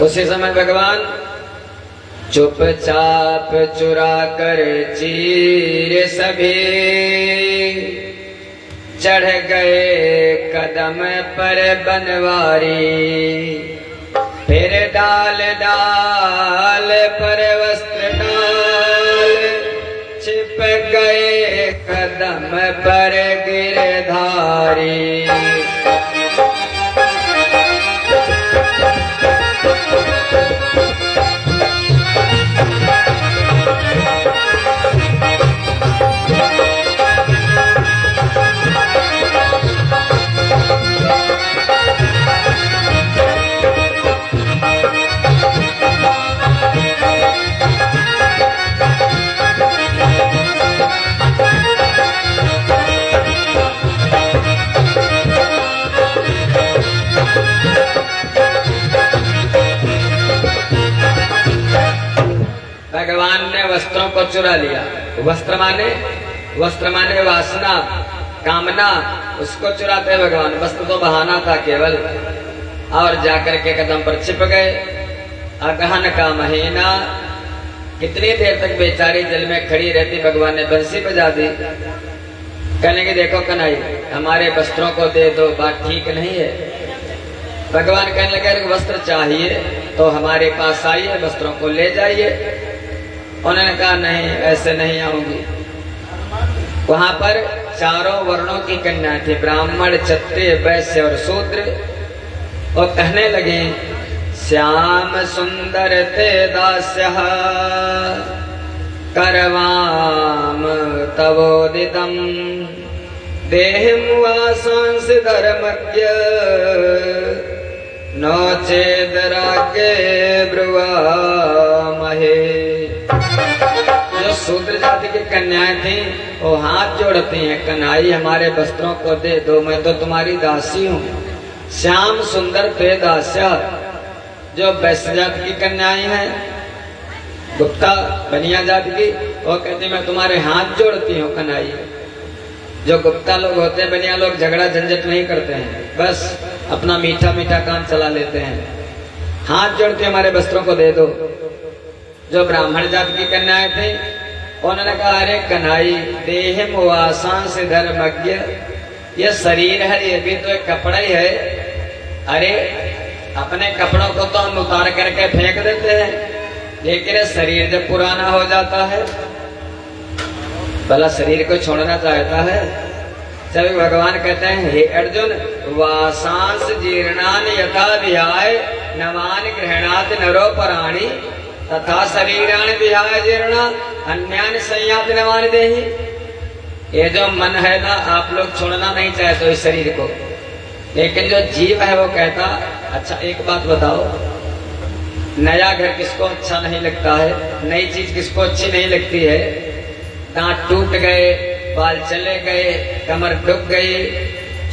उसी समय भगवान चुपचाप चुरा कर चीर सभी चढ़ गए कदम पर बनवारी। फिर डाल डाल पर वस्त्र डाल छिप गए कदम पर गिरधारी। भगवान ने वस्त्रों को चुरा लिया। वस्त्र माने वासना, कामना, उसको चुराते भगवान। वस्त्र तो बहाना था केवल। और जाकर के कदम पर छिप गए। अगहन का महीना, कितनी देर तक बेचारी जल में खड़ी रहती। भगवान ने बंसी बजा दी। कहने की देखो कन्हई, हमारे वस्त्रों को दे दो, बात ठीक नहीं है। भगवान कहने लगे वस्त्र चाहिए तो हमारे पास आइए, वस्त्रों को ले जाइए। उन्होंने कहा नहीं, ऐसे नहीं आऊंगी। वहां पर चारों वर्णों की कन्या थी, ब्राह्मण, क्षत्रिय, वैश्य और शूद्र। और कहने लगे श्याम सुंदर ते दास्य करवाम तवोदितम देहमुवासांस धर्मज्ञ नो चेदराके ब्रुवामहे। जो शूद्र जाति की कन्याएं थी वो हाथ जोड़ती हैं, कन्हई हमारे वस्त्रों को दे दो, मैं तो तुम्हारी दासी हूँ। श्याम सुंदर ते दास्य, जो वैश्य जाति की कन्याएं हैं, गुप्ता बनिया जाति की, वो कहती मैं तुम्हारे हाथ जोड़ती हूँ कन्हई। जो गुप्ता लोग होते हैं, बनिया लोग, झगड़ा झंझट नहीं करते हैं, बस अपना मीठा मीठा काम चला लेते हैं। हाथ जोड़ते हमारे वस्त्रों को दे दो। जो ब्राह्मण जाति की कन्याएं थी उन्होंने कहा अरे कन्हई देहम वासांस धर्मज्ञ, ये शरीर है, ये भी तो एक कपड़ा ही है। अरे अपने कपड़ों को तो हम उतार करके फेंक देते हैं, लेकिन शरीर जब पुराना हो जाता है, भला शरीर को छोड़ना चाहता है। जब भगवान कहते हैं हे अर्जुन वासांस जीर्णान यथा विहाय नवान गृहणात नरो पराणी तथा शरीरान विहाय जीर्णा अन्यान संयात नवान देहि। ये जो मन है ना, आप लोग छोड़ना नहीं चाहते इस शरीर को, लेकिन जो जीव है वो कहता अच्छा एक बात बताओ, नया घर किसको अच्छा नहीं लगता है, नई चीज किसको अच्छी नहीं लगती है। दांत टूट गए, बाल चले गए, कमर डूब गई,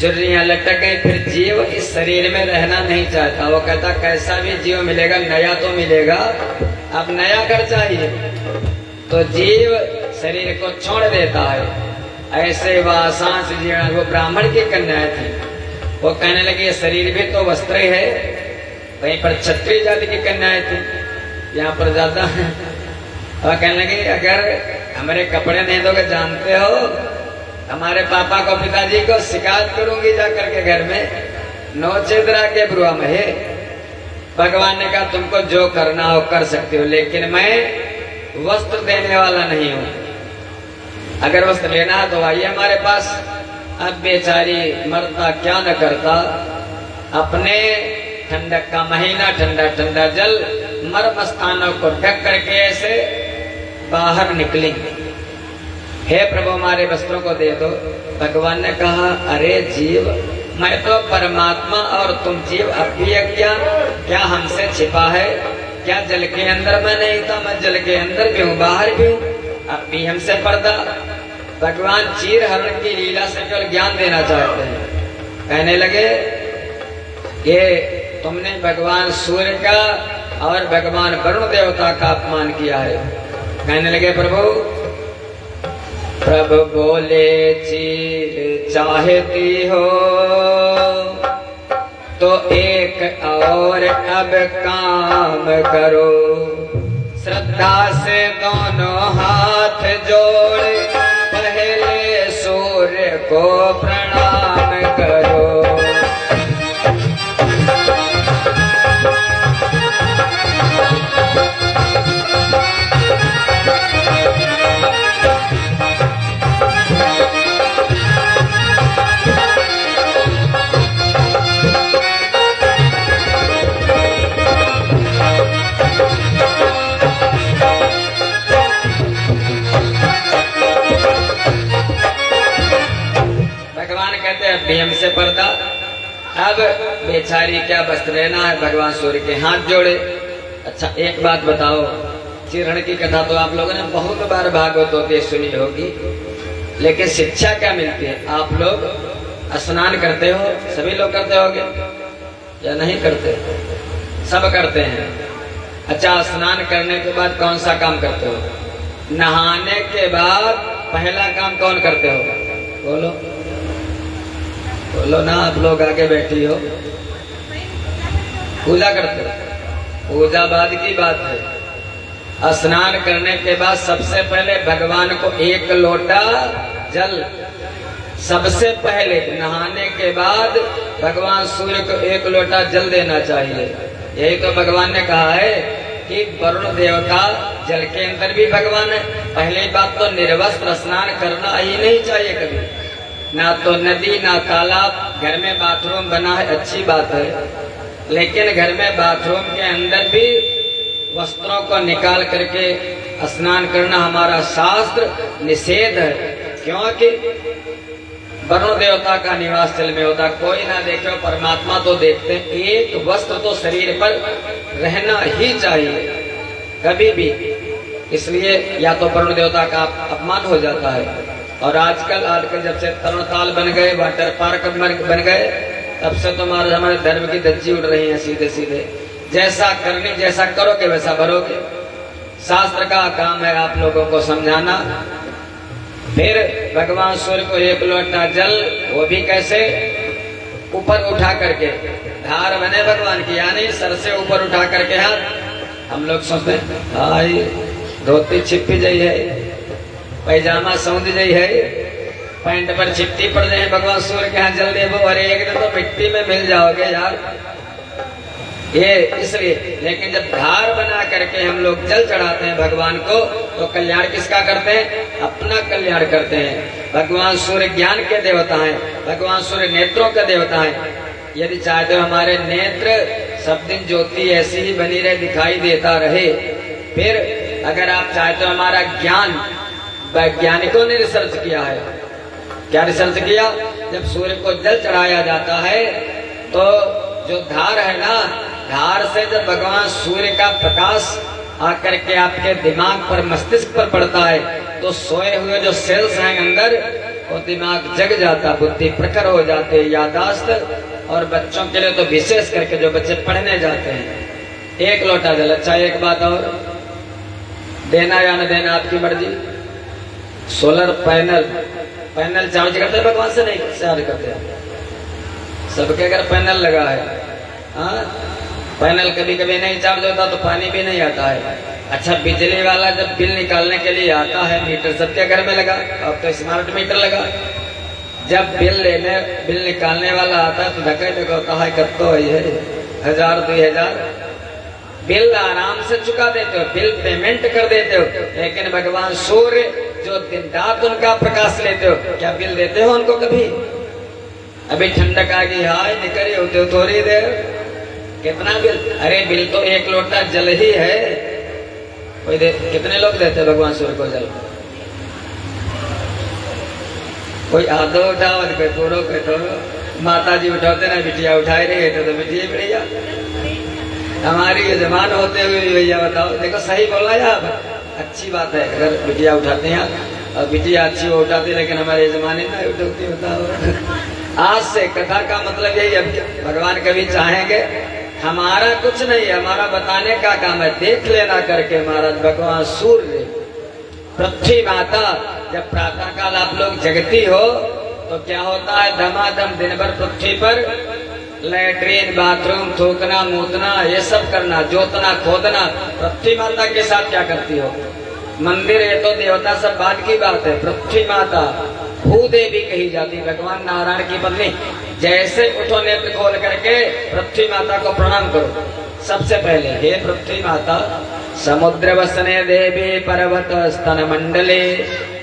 चुर्रियां लटक गई, फिर जीव इस शरीर में रहना नहीं चाहता। वो कहता कैसा भी जीव मिलेगा, नया तो मिलेगा, अब नया घर चाहिए। तो जीव शरीर को छोड़ देता है। ऐसे वासांस जीर्ण, वो ब्राह्मण की कन्याएं थी, वो कहने लगी शरीर भी तो वस्त्र है। वहीं पर क्षत्रिय जाति की कन्याएं थी, यहाँ पर ज्यादा है। और कहने लगी अगर हमारे कपड़े नहीं दोगे, जानते हो हमारे पापा को, पिताजी को शिकायत करूंगी जाकर के घर में, नो चेदरा के ब्रुआ में। भगवान ने कहा तुमको जो करना हो कर सकते हो, लेकिन मैं वस्त्र देने वाला नहीं हूँ। अगर वस्त्र लेना है तो आइए हमारे पास। अब बेचारी मरता क्या न करता, अपने ठंडक का महीना, ठंडा ठंडा जल, मर्म स्थानों को ढक करके ऐसे बाहर निकली। हे प्रभु हमारे वस्त्रों को दे दो। भगवान ने कहा अरे जीव, मैं तो परमात्मा और तुम जीव, अब भी अज्ञान, क्या हमसे छिपा है? क्या जल के अंदर मैं नहीं था? मैं जल के अंदर भी हूँ, बाहर भी हूँ, अब भी हमसे पर्दा। भगवान चीर हरण की लीला से केवल ज्ञान देना चाहते हैं। कहने लगे ये तुमने भगवान सूर्य का और भगवान वरुण देवता का अपमान किया है। कहने लगे प्रभु बोले चीर चाहती हो तो एक और अब काम करो, श्रद्धा से दोनों हाथ जोड़ पहले सूर्य को प्रणाम करो। भीम से पर्दा, अब बेचारी क्या वस्त्र लेना है, भगवान सूर्य के हाथ जोड़े। अच्छा एक बात बताओ, चिरण की कथा तो आप लोगों ने बहुत बार भागवतों की सुनी होगी, लेकिन शिक्षा क्या मिलती है? आप लोग स्नान करते हो, सभी लोग करते होगे या नहीं करते? सब करते हैं। अच्छा स्नान करने के बाद कौन सा काम करते हो? नहाने के बाद पहला काम कौन करते हो? बोलो बोलो ना, आप लोग आगे बैठी हो। पूजा करते हो, पूजा बाद की बात है। स्नान करने के बाद सबसे पहले भगवान को एक लोटा जल, सबसे पहले नहाने के बाद भगवान सूर्य को एक लोटा जल देना चाहिए। यही तो भगवान ने कहा है कि वरुण देवता जल के अंदर भी भगवान है। पहली बात तो निर्वस्त्र स्नान करना ही नहीं चाहिए कभी, ना तो नदी ना तालाब। घर में बाथरूम बना है अच्छी बात है, लेकिन घर में बाथरूम के अंदर भी वस्त्रों को निकाल करके स्नान करना हमारा शास्त्र निषेध है। क्योंकि वरुण देवता का निवास जल में होता, कोई ना देखे परमात्मा तो देखते। एक वस्त्र तो शरीर पर रहना ही चाहिए कभी भी, इसलिए या तो वरुण देवता का अपमान हो जाता है। और आजकल जब से तरण ताल बन गए, वाटर पार्क बन गए, तब से तो हमारे धर्म की धज्जी उड़ रही है सीधे सीधे। जैसा करनी, जैसा करोगे वैसा भरोगे। शास्त्र का काम है आप लोगों को समझाना। फिर भगवान सूर्य को एक लोटा जल, वो भी कैसे? ऊपर उठा करके, धार बने भगवान की, यानी सर से ऊपर उठा करके हाथ। हम लोग सोचते हैं भाई धोती छिपी जाई है, पैजामा सौंध जाई है, पैंट पर चिट्ठी पड़ जाए, भगवान सूर्य के हाथ जल दे वो, अरे एक दिन तो मिट्टी में मिल जाओगे यार। ये इसलिए, लेकिन जब धार बना करके हम लोग जल चढ़ाते हैं भगवान को, तो कल्याण किसका करते हैं? अपना कल्याण करते हैं। भगवान सूर्य ज्ञान के देवता हैं, भगवान सूर्य नेत्रों के देवता हैं। यदि चाहते हो हमारे नेत्र सब दिन ज्योति ऐसी ही बनी रहे, दिखाई देता रहे। फिर अगर आप चाहते हो हमारा ज्ञान, वैज्ञानिकों ने रिसर्च किया है। क्या रिसर्च किया? जब सूर्य को जल चढ़ाया जाता है तो जो धार है ना, धार से जब भगवान सूर्य का प्रकाश आकर के आपके दिमाग पर, मस्तिष्क पर पड़ता है, तो सोए हुए जो सेल्स हैं अंदर, वो दिमाग जग जाता, बुद्धि प्रखर हो जाते, यादाश्त। और बच्चों के लिए तो विशेष करके जो बच्चे पढ़ने जाते हैं, एक लोटा जल। अच्छा एक बात और, देना या न देना आपकी मर्जी। सोलर पैनल चार्ज करते हैं भगवान से? नहीं चार्ज करते। सबके अगर पैनल लगा है, हाँ, पैनल कभी कभी नहीं चार्ज होता तो पानी भी नहीं आता है। अच्छा बिजली वाला जब बिल निकालने के लिए आता है, मीटर सबके घर में लगा, अब तो स्मार्ट मीटर लगा। जब बिल निकालने वाला आता है तो धक्के होता है, कब तो है 1000 2000 बिल आराम से चुका देते हो, बिल पेमेंट कर देते हो। लेकिन भगवान सूर्य जो दिन रात उनका प्रकाश लेते हो, क्या बिल देते हो उनको कभी? अभी ठंडक आ गई, हाय निकले होते हो थोड़ी देर, कितना बिल? अरे बिल तो एक लोटा जल ही है। कोई कितने लोग देते भगवान सूर्य को जल? कोई आधो उठाओ, कोई पूरो, कोई थोड़ो। माता जी उठाते ना, बिटिया उठाए रही है तो बिटिया बढ़िया। हमारी जमान होते हुए भैया बताओ, देखो सही बोला यार, अच्छी बात है अगर बिटिया उठाते हैं, और बिटिया अच्छी वो उठाती, लेकिन हमारे जमाने में उठाती। बताओ आज से कथा का मतलब यही है, भगवान कभी चाहेंगे हमारा कुछ नहीं है, हमारा बताने का काम है। देख लेना करके महाराज भगवान सूर्य, पृथ्वी माता, जब प्रातः काल आप लोग जगती हो तो क्या होता है, धमाधम दिन भर पृथ्वी पर लैट्रीन बाथरूम थूकना मूतना ये सब करना, जोतना खोदना। पृथ्वी माता के साथ क्या करती हो? मंदिर है तो देवता सब बाद की बात है। पृथ्वी माता भूदेवी कही जाती, भगवान नारायण की पत्नी। जैसे उठो नेत्र खोल करके पृथ्वी माता को प्रणाम करो। सबसे पहले हे पृथ्वी माता, समुद्र वसने देवी पर्वत स्तन मंडले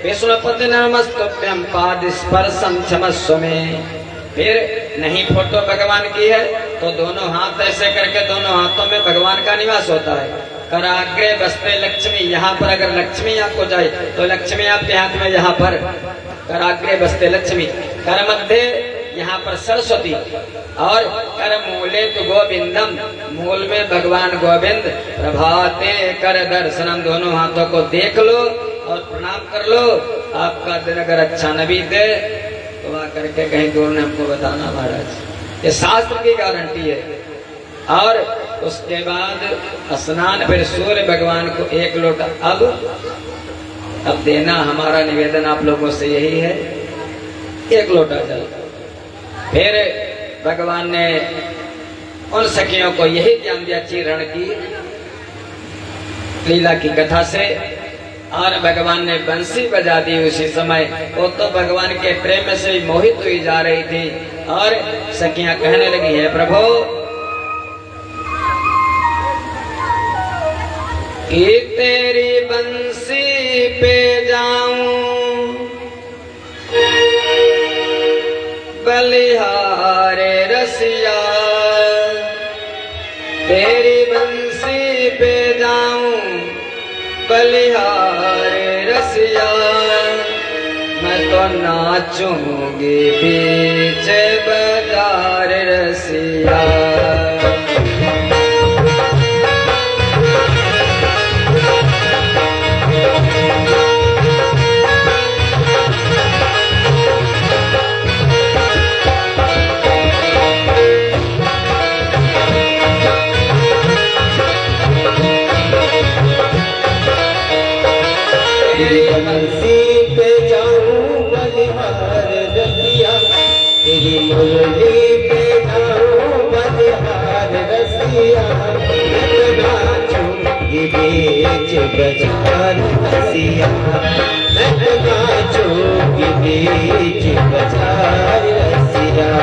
विष्णुपति नमस्तुभ्यं पाद स्पर्शम क्षमस्व में। फिर नहीं फोटो भगवान की है तो दोनों हाथ ऐसे करके दोनों हाथों में भगवान का निवास होता है। कराग्रे बसते लक्ष्मी, यहाँ पर अगर लक्ष्मी आपको जाए तो लक्ष्मी आपके हाथ में, यहाँ पर कराग्रे बसते लक्ष्मी, कर मध्य यहाँ पर सरस्वती, और कर मूले तो गोविंदम, मूल में भगवान गोविंद। प्रभाते कर दर्शनम, दोनों हाथों को देख लो और प्रणाम कर लो। आपका दिन अगर अच्छा न बीते तो आ करके कहीं दूर ने हमको बताना महाराज, ये शास्त्र की गारंटी है। और उसके बाद स्नान, फिर सूर्य भगवान को एक लोटा अब देना। हमारा निवेदन आप लोगों से यही है, एक लोटा जल। फिर भगवान ने उन सखियों को यही ज्ञान दिया चीरण की लीला की कथा से, और भगवान ने बंसी बजा दी उसी समय। वो तो भगवान के प्रेम से मोहित हुई जा रही थी, और सखियां कहने लगी, है प्रभु कि तेरी बंसी पे जाऊं बलिहारे रसिया, तेरी बंसी पे जाऊं बलिहारे रसिया, मैं तो नाचूंगी बीच बाजार रसिया। बंसी पे जाऊं बलिहार रसिया, तेरी मुरली पे जाऊं बलिहार रसिया, मैं तो नाचूंगी बीच बाजार रसिया, मैं तो नाचूंगी बीच बाजार रसिया।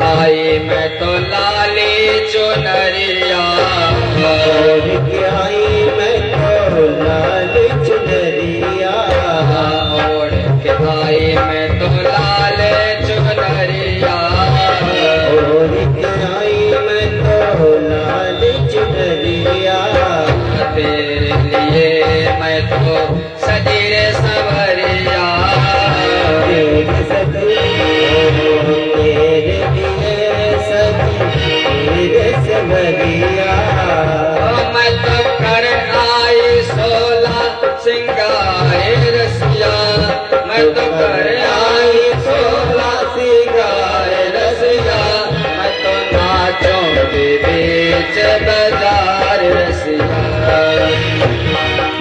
आई मैं तो लाली चुनरिया, ओढ़ के आई मैं तो लाल चुनरिया, ओढ़ के आई मैं तो लाल चुनरिया, ओढ़ के आई मैं तो लाल चुनरिया, तेरे लिए मैं तो सजी रे संवरिया, तेरे संवरिया, मैं तो कर आई 16 सिंगारे रसिया, मैं तो कर आई 16 सिंगारे रसिया, मैं तो नाचूंगी बीच बाजार रसिया,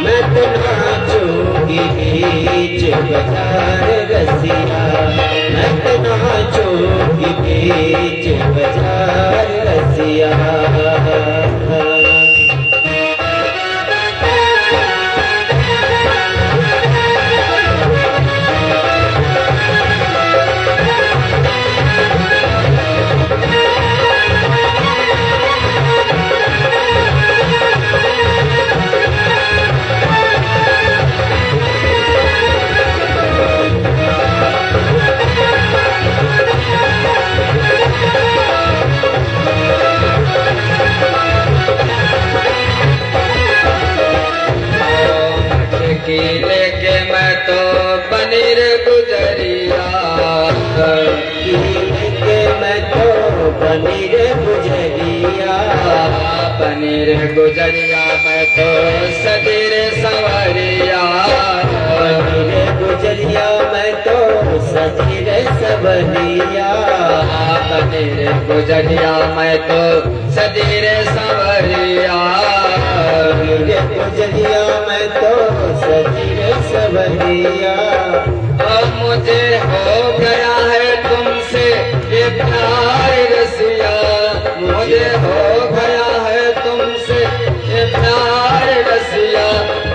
मैं तो नाचूंगी बीच बाजार रसिया, मैं तो नाचूंगी बीच बाजार रसिया। लेके मैं तो पनीर गुजरिया, लेके मैं तो पनीर गुजरिया, पनीर गुजरिया मैं तो सजीर संवरिया, पनीर गुजरिया मैं तो सजी रे सवरिया बने रे गुजरिया मैं तो सजी रे सवरिया रे गुजरिया मैं तो सजी रे सवरिया मुझे हो गया है तुमसे ये प्यार रसिया मुझे हो गया है तुमसे ये प्यार रसिया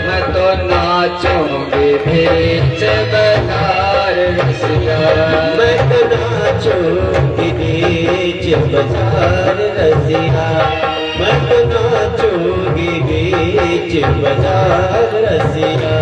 मैं तो नाचूंगी बीच बाजार रसिया मैं तो नाचूंगी बीच बाजार रसिया मैं तो नाचूंगी बीच बाजार रसिया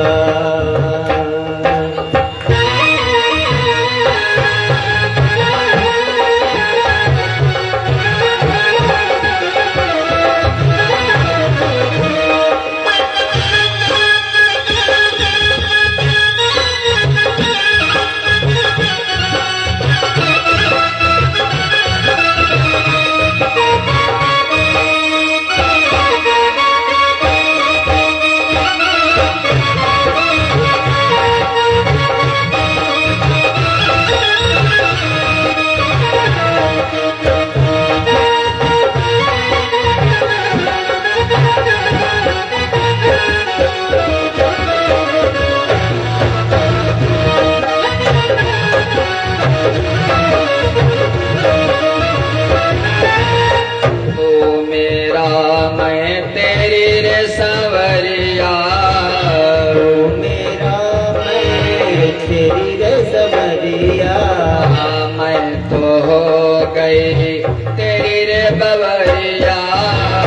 तेरी रे बवरिया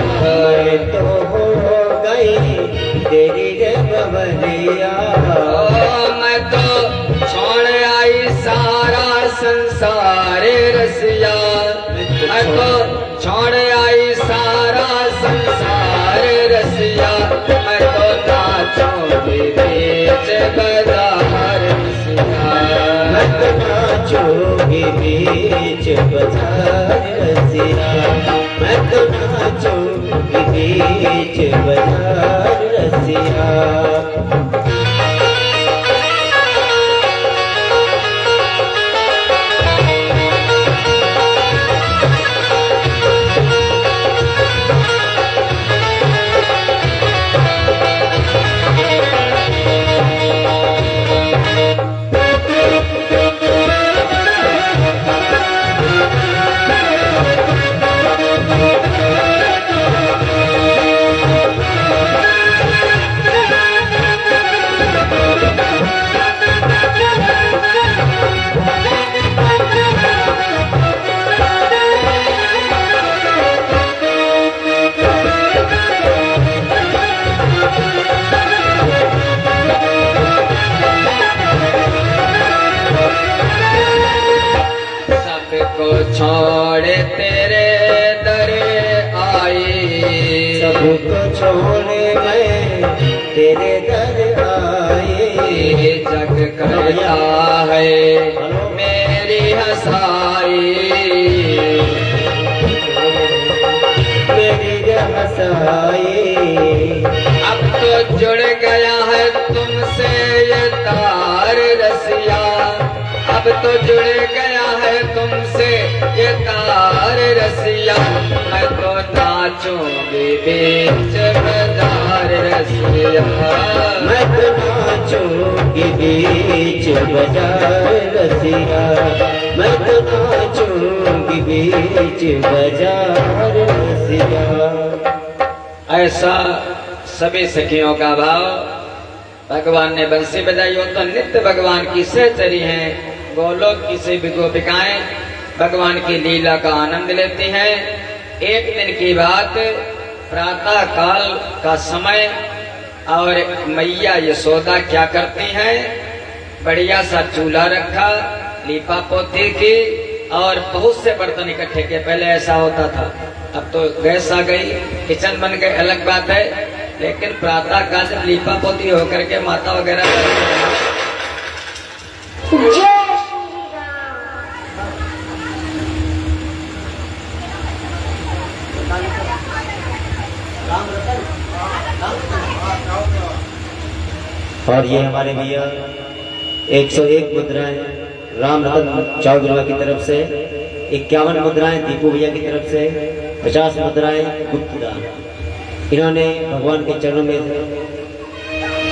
मैं तो हो गई तेरी रे बवरिया मैं तो छोड़ आई सारा संसार रसिया मैं तो छोड़ आई सारा संसार रसिया मैं तो नाचूंगी बीच बाजार रसिया मैं तो नाचूंगी बीच बाजार रसिया मैं तो नाचूंगी बीच बाजार रसिया छोड़े तेरे दर आई सबको छोड़े मैं तेरे दर आए जग करता है मेरी हंसाई मेरी हंसाई अब तो जुड़ गया है तुमसे ये तार रसिया अब तो जुड़ गया है तुमसे ये तार रसिया मैं तो नाचूंगी बीच बाजार रसिया मैं तो नाचूंगी बीच बाजार रसिया मैं तो नाचूंगी बीच बाजार रसिया ऐसा सभी सखियों का भाव भगवान ने बंसी बजाई हो तो नित्य भगवान की सहचरी हैं गोलोक की से भी गोपिकाएं भगवान की लीला का आनंद लेती हैं। एक दिन की बात प्रातः काल का समय और मैया यशोदा क्या करती हैं बढ़िया सा चूल्हा रखा लीपा पोती की और बहुत से बर्तन इकट्ठे किए। पहले ऐसा होता था अब तो गैस आ गई किचन बन गए अलग बात है लेकिन प्रातः काल जब लीपा पोती होकर के माता वगैरह और ये हमारे भैया 101 मुद्राएं राम रतन चौगिरवा की तरफ से 51 मुद्राएं दीपू भैया की तरफ से, 50 मुद्राएं गुप्त दान। इन्होंने भगवान के चरणों में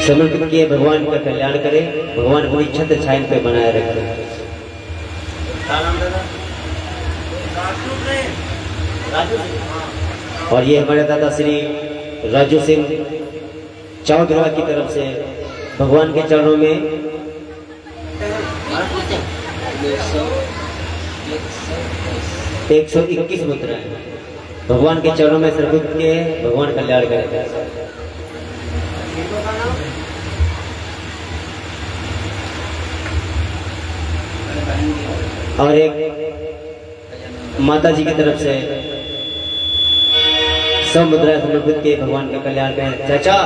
समर्पित किए। भगवान का कल्याण करे, भगवान अपनी छत्र छाया पे बनाए रखे। और ये हमारे दादा श्री राजू सिंह चौगिरवा की तरफ से भगवान के चरणों में 121 मुद्राएं भगवान के चरणों में समर्पित किए। भगवान कल्याण करे। और एक माता जी की तरफ से 100 मुद्राएं समर्पित किए। भगवान के कल्याण करें। चाचा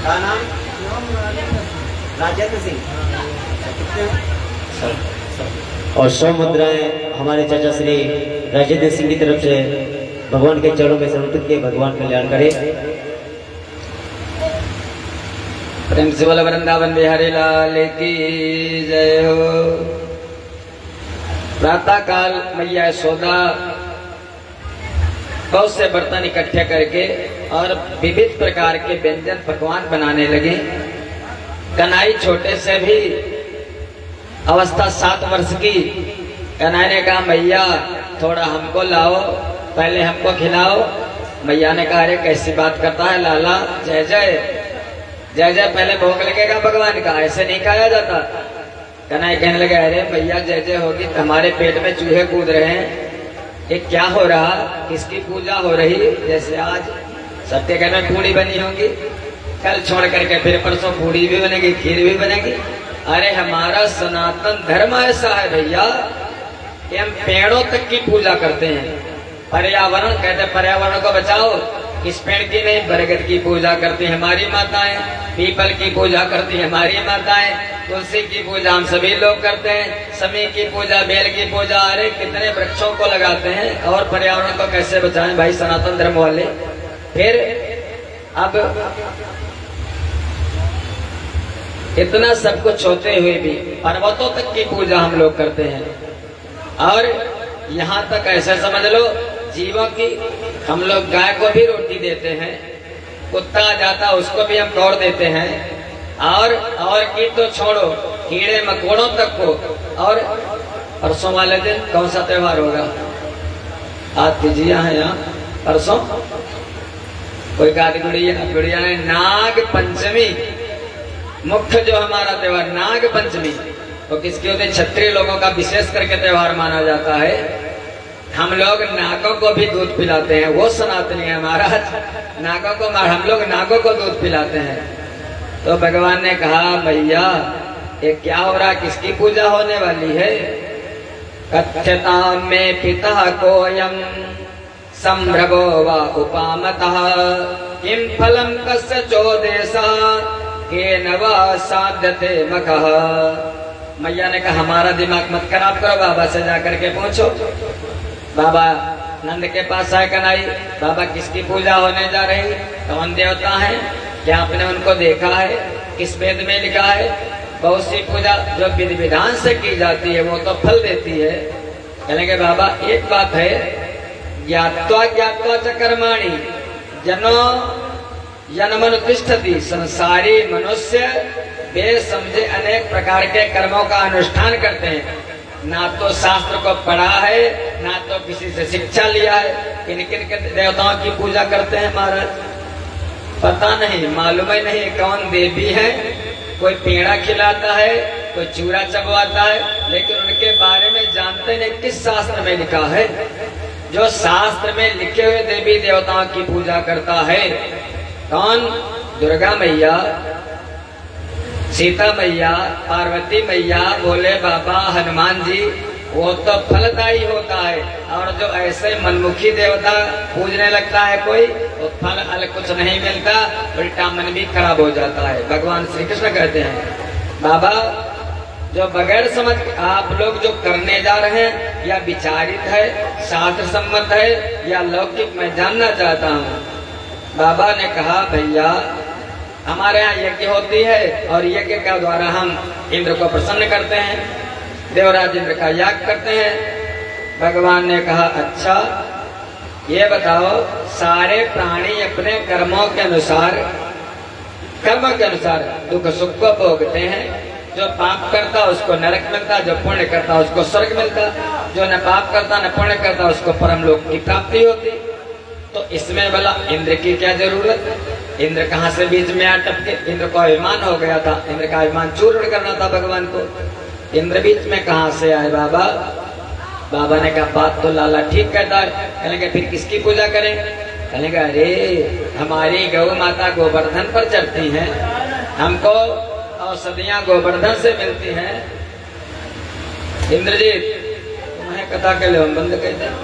का नाम राजेंद्र सिंह। और 100 मुद्राएं हमारे चाचा श्री राजेंद्र सिंह की तरफ से भगवान के चरणों में समर्पित किए। भगवान कल्याण करे। प्रेम से बोला वृंदावन बिहारी लाल की जय हो। प्रातः काल मैया यशोदा बहुत से बर्तन इकट्ठे करके और विविध प्रकार के व्यंजन पकवान बनाने लगे। कन्हई छोटे से भी अवस्था 7 वर्ष की। कन्हई ने कहा मैया थोड़ा हमको लाओ, पहले हमको खिलाओ। मैया ने कहा अरे कैसी बात करता है लाला, जय जय जय जय, पहले भोग लगेगा भगवान का, ऐसे नहीं खाया जाता। कन्हई कहने लगे अरे भैया जय जय होगी, हमारे पेट में चूहे कूद रहे हैं, ये क्या हो रहा, किसकी पूजा हो रही। जैसे आज सत्य घर में पूड़ी बनी होगी, कल छोड़ करके फिर परसों पूड़ी भी बनेगी, खीर भी बनेगी। अरे हमारा सनातन धर्म ऐसा है भैया कि हम पेड़ों तक की पूजा करते हैं। पर्यावरण कहते पर्यावरण को बचाओ, इस पेड़ की नहीं बरगद की पूजा करती हमारी माताएं, पीपल की पूजा करती हमारी माताएं, तुलसी की पूजा हम सभी लोग करते हैं, समी की पूजा, बेल की पूजा। अरे कितने वृक्षों को लगाते हैं और पर्यावरण को कैसे बचाएं भाई सनातन धर्म वाले। फिर अब इतना सब कुछ होते हुए भी पर्वतों तक की पूजा हम लोग करते हैं। और यहाँ तक ऐसे समझ लो जीवों की, हम लोग गाय को भी रोटी देते हैं, कुत्ता जाता उसको भी हम तोड़ देते हैं, और की तो छोड़ो कीड़े मकोड़ों तक को। और परसों वाले दिन कौन सा त्योहार होगा, आज तिजिया है यहाँ, परसों कोई गाड़ी गुड़िया है नाग पंचमी, मुख्य जो हमारा त्योहार नाग पंचमी, तो किसकी होती है, क्षत्रिय लोगों का विशेष करके त्योहार माना जाता है। हम लोग नागों को भी दूध पिलाते हैं, वो सनातनी है महाराज, नागों को हम लोग नागों को दूध पिलाते हैं। तो भगवान ने कहा भैया ये क्या हो रहा, किसकी पूजा होने वाली है। कथ्यता में पिता कोयम संभ्रवो वा उपामतः किम फलम कस्य चोदेशा केन वा साध्यते मखः। मैया ने कहा हमारा दिमाग मत खराब करो, बाबा से जाकर के पूछो। बाबा नंद के पास आए कन्हई, बाबा किसकी पूजा होने जा रही, कौन देवता है, क्या आपने उनको देखा है, किस वेद में लिखा है। बहुत सी पूजा जो विधि विधान से की जाती है वो तो फल देती है। कहेंगे बाबा एक बात है, ज्ञात्वा ज्ञात्वा च कर्माणि जनो जन्मनुतिष्ठति। संसारी मनुष्य वे समझे अनेक प्रकार के कर्मों का अनुष्ठान करते हैं, ना तो शास्त्र को पढ़ा है, ना तो किसी से शिक्षा लिया है। किन किन के देवताओं की पूजा करते हैं महाराज, पता नहीं, मालूम ही नहीं कौन देवी है। कोई पेड़ा खिलाता है, कोई चूड़ा चबवाता है, लेकिन उनके बारे में जानते नहीं किस शास्त्र में लिखा है। जो शास्त्र में लिखे हुए देवी देवताओं की पूजा करता है, कौन, दुर्गा मैया, सीता मैया, पार्वती मैया, भोले बाबा, हनुमान जी, वो तो फलदायी होता है। और जो ऐसे मनमुखी देवता पूजने लगता है कोई, तो फल अलग कुछ नहीं मिलता, उल्टा मन भी खराब हो जाता है। भगवान श्री कृष्ण कहते हैं बाबा जो बगैर समझ आप लोग जो करने जा रहे हैं, या विचारित है, शास्त्र सम्मत है, या लौकिक, मैं जानना चाहता हूँ। बाबा ने कहा भैया हमारे यहाँ यज्ञ होती है और यज्ञ का द्वारा हम इंद्र को प्रसन्न करते हैं, देवराज इंद्र का याग करते हैं। भगवान ने कहा अच्छा ये बताओ, सारे प्राणी अपने कर्मों के अनुसार दुख सुख को भोगते हैं। जो पाप करता उसको नरक मिलता, जो पुण्य करता उसको स्वर्ग मिलता, जो न पाप करता न पुण्य करता उसको परमलोक की प्राप्ति होती। तो इसमें भला इंद्र की क्या जरूरत? इंद्र कहाँ से बीच में आ टपके? इंद्र को अभिमान हो गया था, इंद्र का अभिमान चूर्ण करना था भगवान को। इंद्र बीच में कहाँ से आए बाबा? बाबा ने कहा बात तो लाला ठीक कहता है। कहने फिर किसकी पूजा करें? कहने अरे हमारी गौ माता गोवर्धन पर चढ़ती हैं, हमको औषधियां गोवर्धन से मिलती हैं। इंद्रजीत तुम्हें कथा के लिए हम बंद कहते हैं,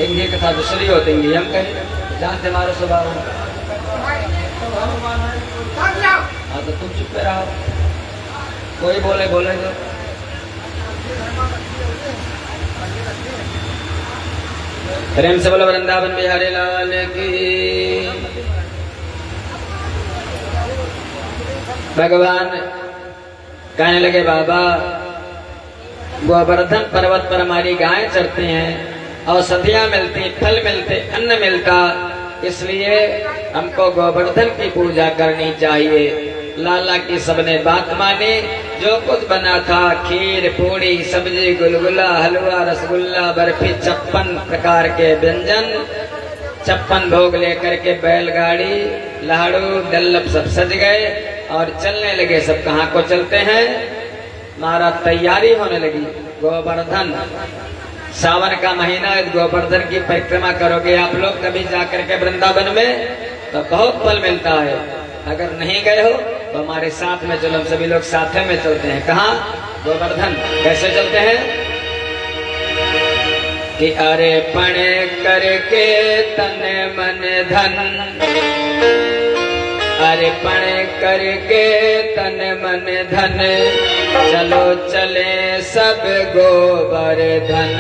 इनकी कथा दूसरी होती है, हम कहें जानते हमारा स्वभाव। हाँ तो तुम चुप रहो, कोई बोले बोले तो प्रेम से बोलो वृंदावन बिहारी लाल की। भगवान कहने लगे बाबा गोवर्धन पर्वत पर हमारी गायें चरती हैं, औषधियां मिलती, फल मिलते, अन्न मिलता, इसलिए हमको गोवर्धन की पूजा करनी चाहिए। लाला की सबने बात मानी। जो कुछ बना था खीर पूड़ी सब्जी गुलगुला हलवा रसगुल्ला बर्फी 56 प्रकार के व्यंजन 56 भोग लेकर के बैलगाड़ी लाड़ू डल्लप सब सज गए और चलने लगे। सब कहाँ को चलते हैं? महाराज तैयारी होने लगी। गोवर्धन सावन का महीना है, गोवर्धन की परिक्रमा करोगे आप लोग कभी जाकर के वृंदावन में तो बहुत फल मिलता है। अगर नहीं गए हो तो हमारे साथ में चलो, हम सभी लोग साथ में चलते हैं। कहाँ? गोवर्धन। कैसे चलते हैं कि अरे पण करके तन मन धन, अरे पण करके तन मन धन, चलो चले सब गोवर्धन।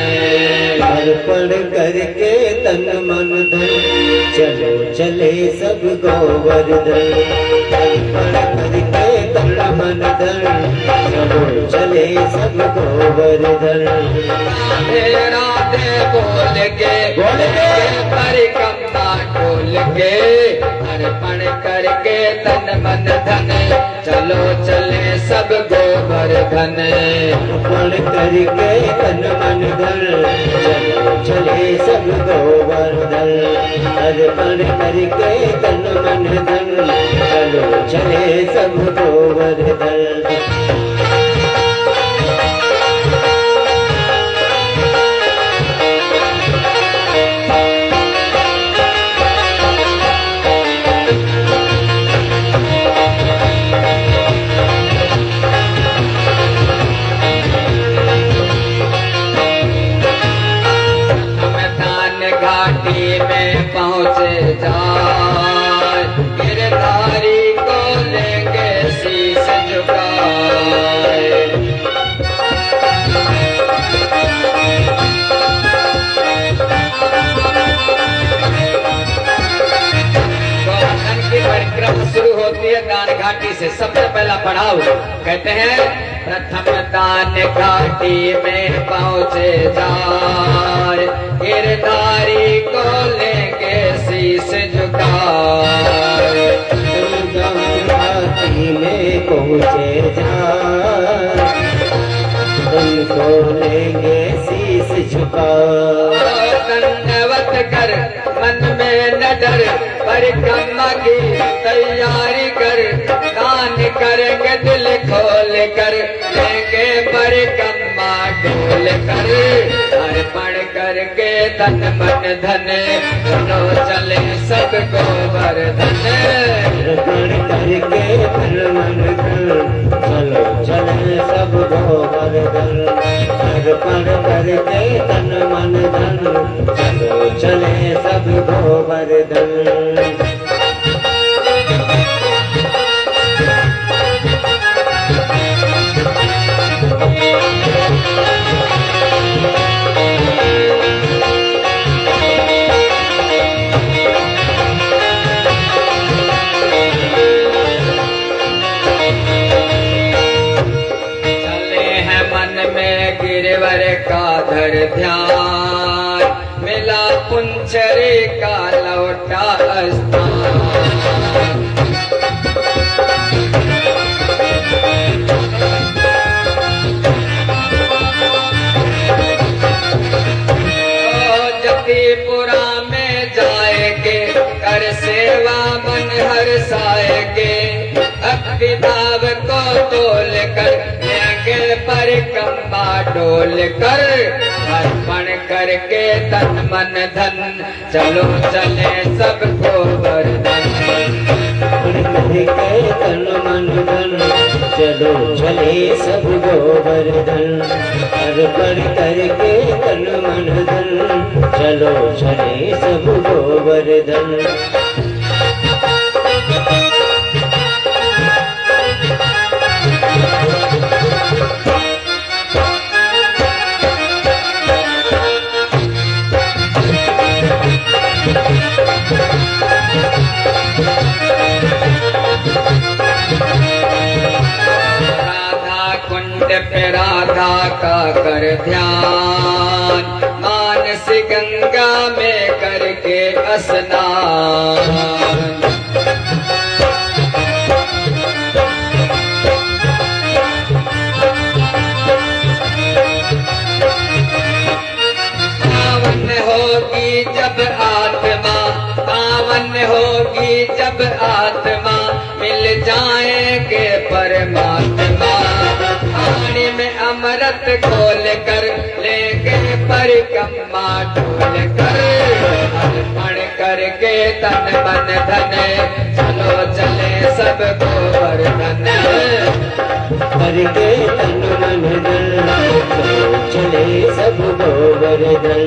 अर्पण करके तन मन धन, चलो चले सब गोवर्धन। अर्पण करके तन मन धन, चलो चले सब गोवर्धन। राधे बोल के परिक्रमा डोल के, अर्पण करके तन मन धन, चलो चले सब गोवर्धन। अर्पण करके तन मन धन, चलो चले सब गोवर्धन। अर्पण करके तन मन धन, चलो चले सब गोवर्धन। घाटी में पहुँचे जाए, गिरधारी को लेके शीश झुकाए। गोवर्धन की परिक्रमा शुरू होती है दान घाटी से। सबसे पहला पड़ाव कहते हैं प्रथम दान घाटी में पहुँचे जाए, गिरधारी को लेके शीश झुकाए। घाटी में पहुँचे जाए, उनको लेंगे शीश झुकाए। दंडवत कर मन में न डर, परिक्रमा की तैयारी कर, दान करेंगे दिल खोल कर, लेंगे परिक्रमा डोल कर। अर्पण करके तन मन धन, चलो चले सब गोवर्धन। अर्पण करके तन मन धन, चलो चले सब गोवर्धन। अर्पण करके तन मन धन, चलो चले सब गोवर्धन। देवर का धर ध्यान, मिला पुंचरे का लौटा स्थान। जतीपुरा में जाएगे, कर सेवा मन हर्षाएगे, भक्ति भाव को तोल कर लेंगे परिक्रमा डोल कर, अर्पण करके तन मन धन, चलो चले सबको वरदान। तन मन धन, चलो चले सब गोवर्धन, अर्पण करके तन मन धन, चलो चले सब गोवर्धन। पे राधा का कर ध्यान, मानस गंगा में करके स्नान। पावन होगी जब आत्मा, पावन होगी जब आत्मा, मिल जाएंगे परमात्मा। पानी में अमृत घोल कर लेंगे परिक्रमा डोल कर, अर्पण करके तन मन धन, चलो चले सब गोवर्धन। करके तन मन धन, चलो चले सब गोवर्धन।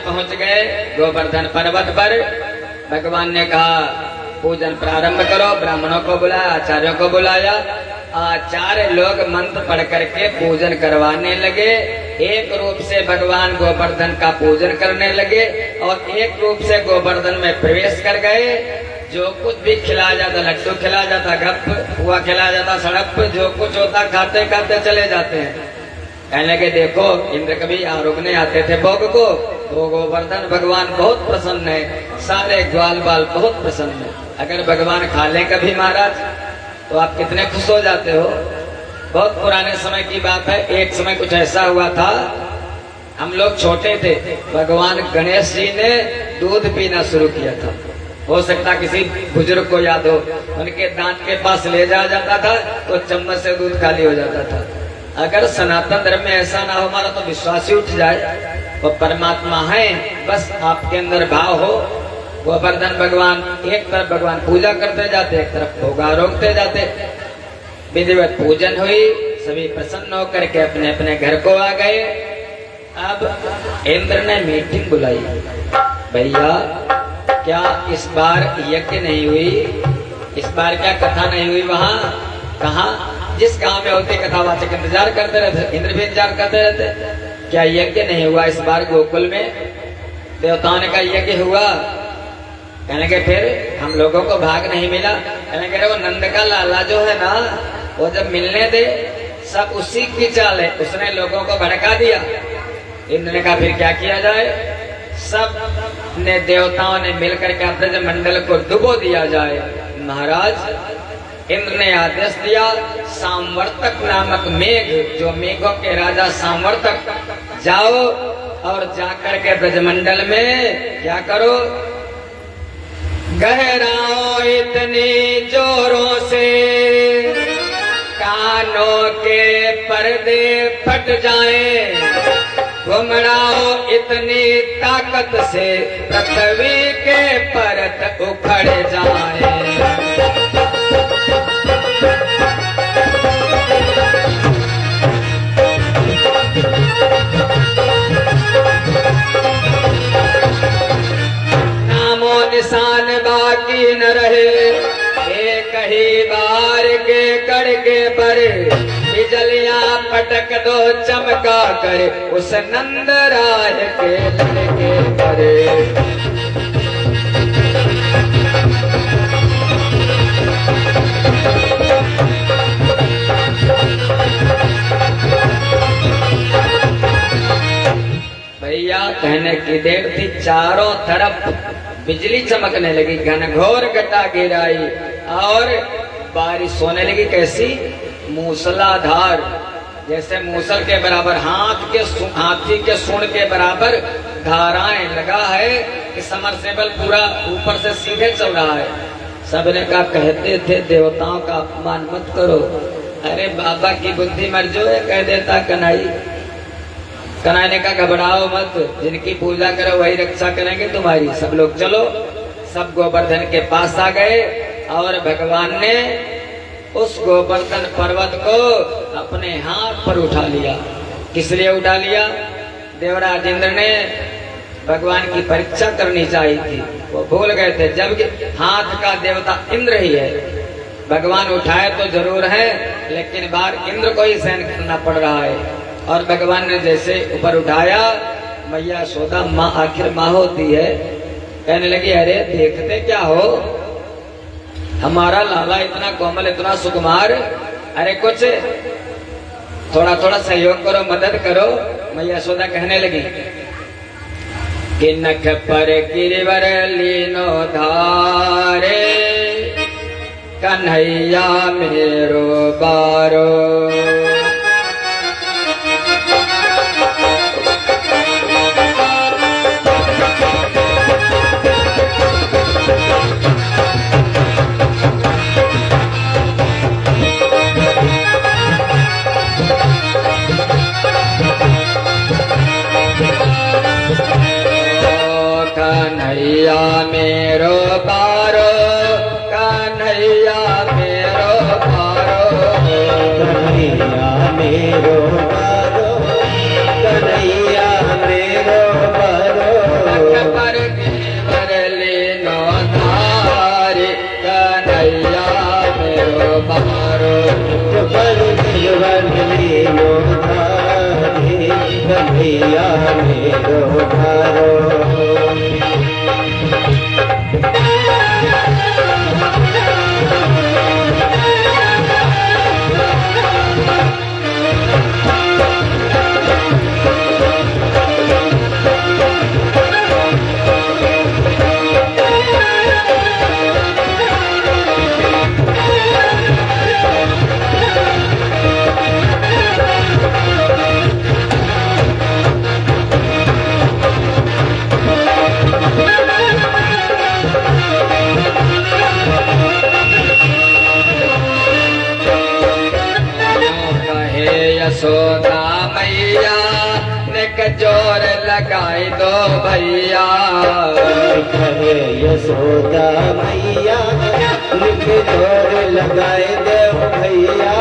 पहुंच गए गोवर्धन पर्वत पर। भगवान ने कहा पूजन प्रारंभ करो। ब्राह्मणों को बुलाया, आचार्यों को बुलाया। आचार्य लोग मंत्र पढ़ करके पूजन करवाने लगे। एक रूप से भगवान गोवर्धन का पूजन करने लगे और एक रूप से गोवर्धन में प्रवेश कर गए। जो कुछ भी खिलाया जाता, लड्डू खिलाया जाता, गप हुआ खिलाया जाता, सड़प जो कुछ होता खाते खाते चले जाते हैं। कहने के देखो इंद्र कभी आरोगने आते थे भोग को, तो गोवर्धन भगवान बहुत प्रसन्न है, सारे ग्वाल बाल बहुत प्रसन्न है। अगर भगवान खा ले कभी महाराज तो आप कितने खुश हो जाते हो। बहुत पुराने समय की बात है। एक समय कुछ ऐसा हुआ था, हम लोग छोटे थे, भगवान गणेश जी ने दूध पीना शुरू किया था। हो सकता किसी बुजुर्ग को याद हो, उनके दांत के पास ले जाया जाता था तो चम्मच से दूध खाली हो जाता था। अगर सनातन धर्म में ऐसा ना हो हमारा तो विश्वास ही उठ जाए। वो परमात्मा है, बस आपके अंदर भाव हो। गोवर्धन भगवान एक तरफ भगवान पूजा करते जाते, एक तरफ भोगा रोकते जाते। विधिवत पूजन हुई, सभी प्रसन्न होकर के अपने अपने घर को आ गए। अब इंद्र ने मीटिंग बुलाई, भैया क्या इस बार यज्ञ नहीं हुई, इस बार क्या कथा नहीं हुई। वहाँ कहा जिस गांव में होती कथावाचक इंतजार करते रहते, इंद्र भी इंतजार करते रहते। क्या यज्ञ नहीं हुआ इस बार गोकुल में? देवताओं ने कहा यज्ञ हुआ। कहने के फिर हम लोगों को भाग नहीं मिला। कहने के वो नंद का लाला जो है ना, वो जब मिलने दे सब उसी की चाल है, उसने लोगों को भड़का दिया। इंद्र ने कहा फिर क्या किया जाए। सब ने देवताओं ने मिलकर के ब्रज मंडल को डुबो दिया जाए। महाराज इंद्र ने आदेश दिया, सांवर्तक नामक मेघ, जो मेघों के राजा सांवर्तक, जाओ और जाकर के ब्रजमंडल में क्या करो, गहराओ इतनी जोरों से, कानों के पर्दे फट जाएं, घुमड़ाओ इतनी ताकत से पृथ्वी के परत उखड़ जाएं। नामो निशान बाकी न रहे, एक ही बार के कड़के पर बिजलियां पटक दो चमका कर उस नंद राय के लड़के पर। भैया कहने की देर थी, चारों तरफ बिजली चमकने लगी, घनघोर घटा गिराई और बारिश होने लगी। कैसी? मूसलाधार, जैसे मूसल के बराबर, हाथी के सूंड के बराबर धाराएं लगा है कि समरसेबल पूरा ऊपर से सीधे चल रहा है। सबने कहा कहते थे देवताओं का अपमान मत करो। अरे बाबा की बुद्धि मर जो है, कह देता कन्हई। कन्हई ने कहा घबराओ मत, जिनकी पूजा करो वही रक्षा करेंगे तुम्हारी। सब लोग चलो। सब गोवर्धन के पास आ गए और भगवान ने उस गोवर्धन पर्वत को अपने हाथ पर उठा लिया। किस लिए उठा लिया? देवराज इंद्र ने भगवान की परीक्षा करनी चाहिए थी, वो भूल गए थे। जबकि हाथ का देवता इंद्र ही है, भगवान उठाए तो जरूर है, लेकिन बार इंद्र को ही सहन करना पड़ रहा है। और भगवान ने जैसे ऊपर उठाया, मैया यशोदा माँ आखिर माँ होती है, कहने लगी अरे देखते क्या हो, हमारा लाला इतना कोमल इतना सुकुमार, अरे कुछ थोड़ा थोड़ा सहयोग करो, मदद करो। मैया यशोदा कहने लगी कि नख पर गिरवर लीनो धारे, कन्हैया मेरो बारो। कन्हैया मेरो बारो, कन्हैया मेरो बारो, कन्हैया मेरो बारो, कन्हैया मेरो बारो। नख पर गिरवर लीनो धारे, कन्हैया मेरो बारो। पर गिरवर लीनो धारे, कन्हैया मेरो बारो। यशोदा मैया ने जोर लगाई दो भैया, कहे यशोदा मैया ने जोर लगाए दो भैया।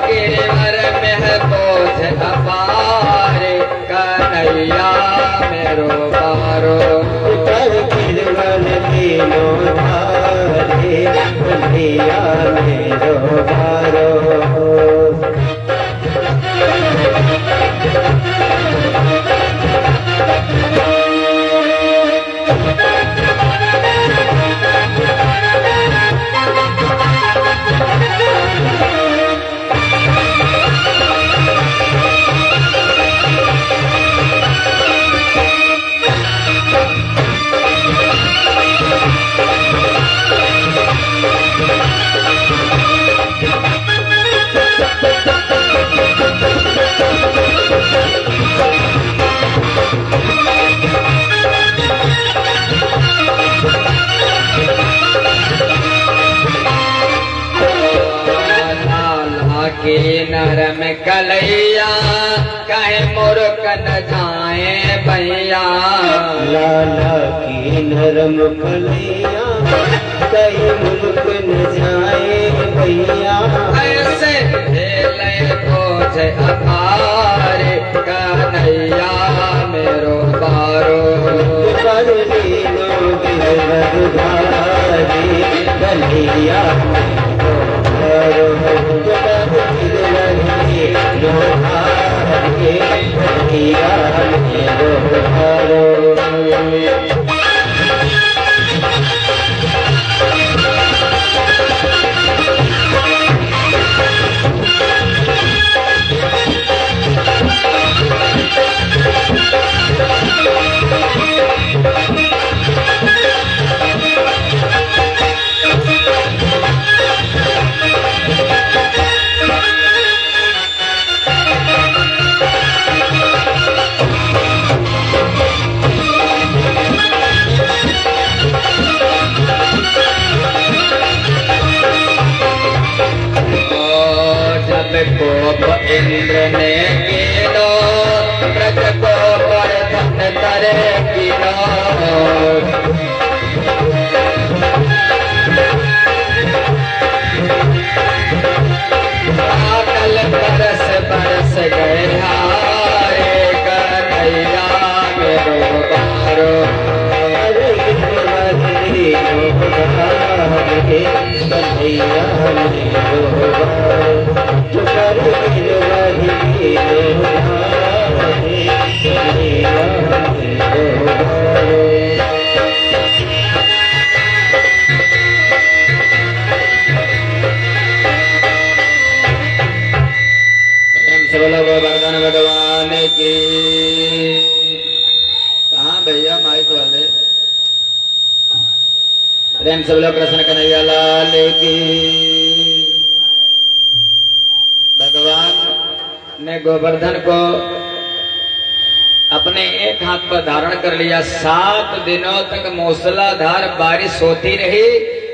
गिरवर में है बोझ अपार, कन्हैया मेरो बारो। गिरवर लीनो धारे, कन्हैया मेरो बारो। की नरम कलैया कहे मुर्ख न जाए भैया। लाला की नरम कलैया कहीं मुल्क न जाए भैया। ऐसे खेले बोझ अपारे कन्हैया मेरो बारो। कर लीनो गिरधारी कन्हैया मेरो बारो। कन्हैया मेरो बारो। कोप इंद्र ने कीनो ब्रज को वर्धन करे कीनो। कल बरस बरस गए हारे कन्हैया मेरो बारो। कन्हैया मेरो बारो। गोवर्धन भगवान की। कहाँ भैया माइक वाले? प्रेम से बोलो कृष्ण कन्हैया लाल की। भगवान ने गोवर्धन को अपने एक हाथ पर धारण कर लिया। 7 दिनों तक मूसलाधार बारिश होती रही,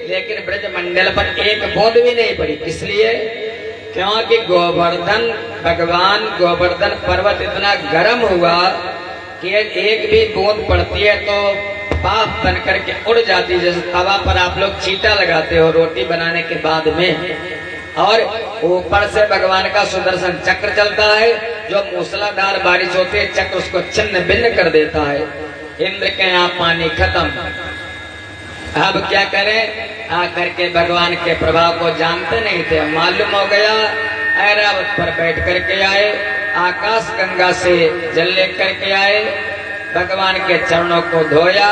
लेकिन ब्रज मंडल पर एक बूंद भी नहीं पड़ी। इसलिए क्योंकि भगवान गोवर्धन पर्वत इतना गर्म हुआ कि एक भी बूंद पड़ती है तो पाप बन करके उड़ जाती। जैसे तवा पर आप लोग चीटा लगाते हो रोटी बनाने के बाद में, और ऊपर से भगवान का सुदर्शन चक्र चलता है, जो मूसलाधार बारिश होती है चक्र उसको छिन्न भिन्न कर देता है। इंद्र के यहाँ पानी खत्म। अब क्या करें? आकर के भगवान के प्रभाव को जानते नहीं थे। मालूम हो गया, ऐरावत पर बैठ करके आए, आकाश गंगा से जल लेकर के आए, भगवान के चरणों को धोया,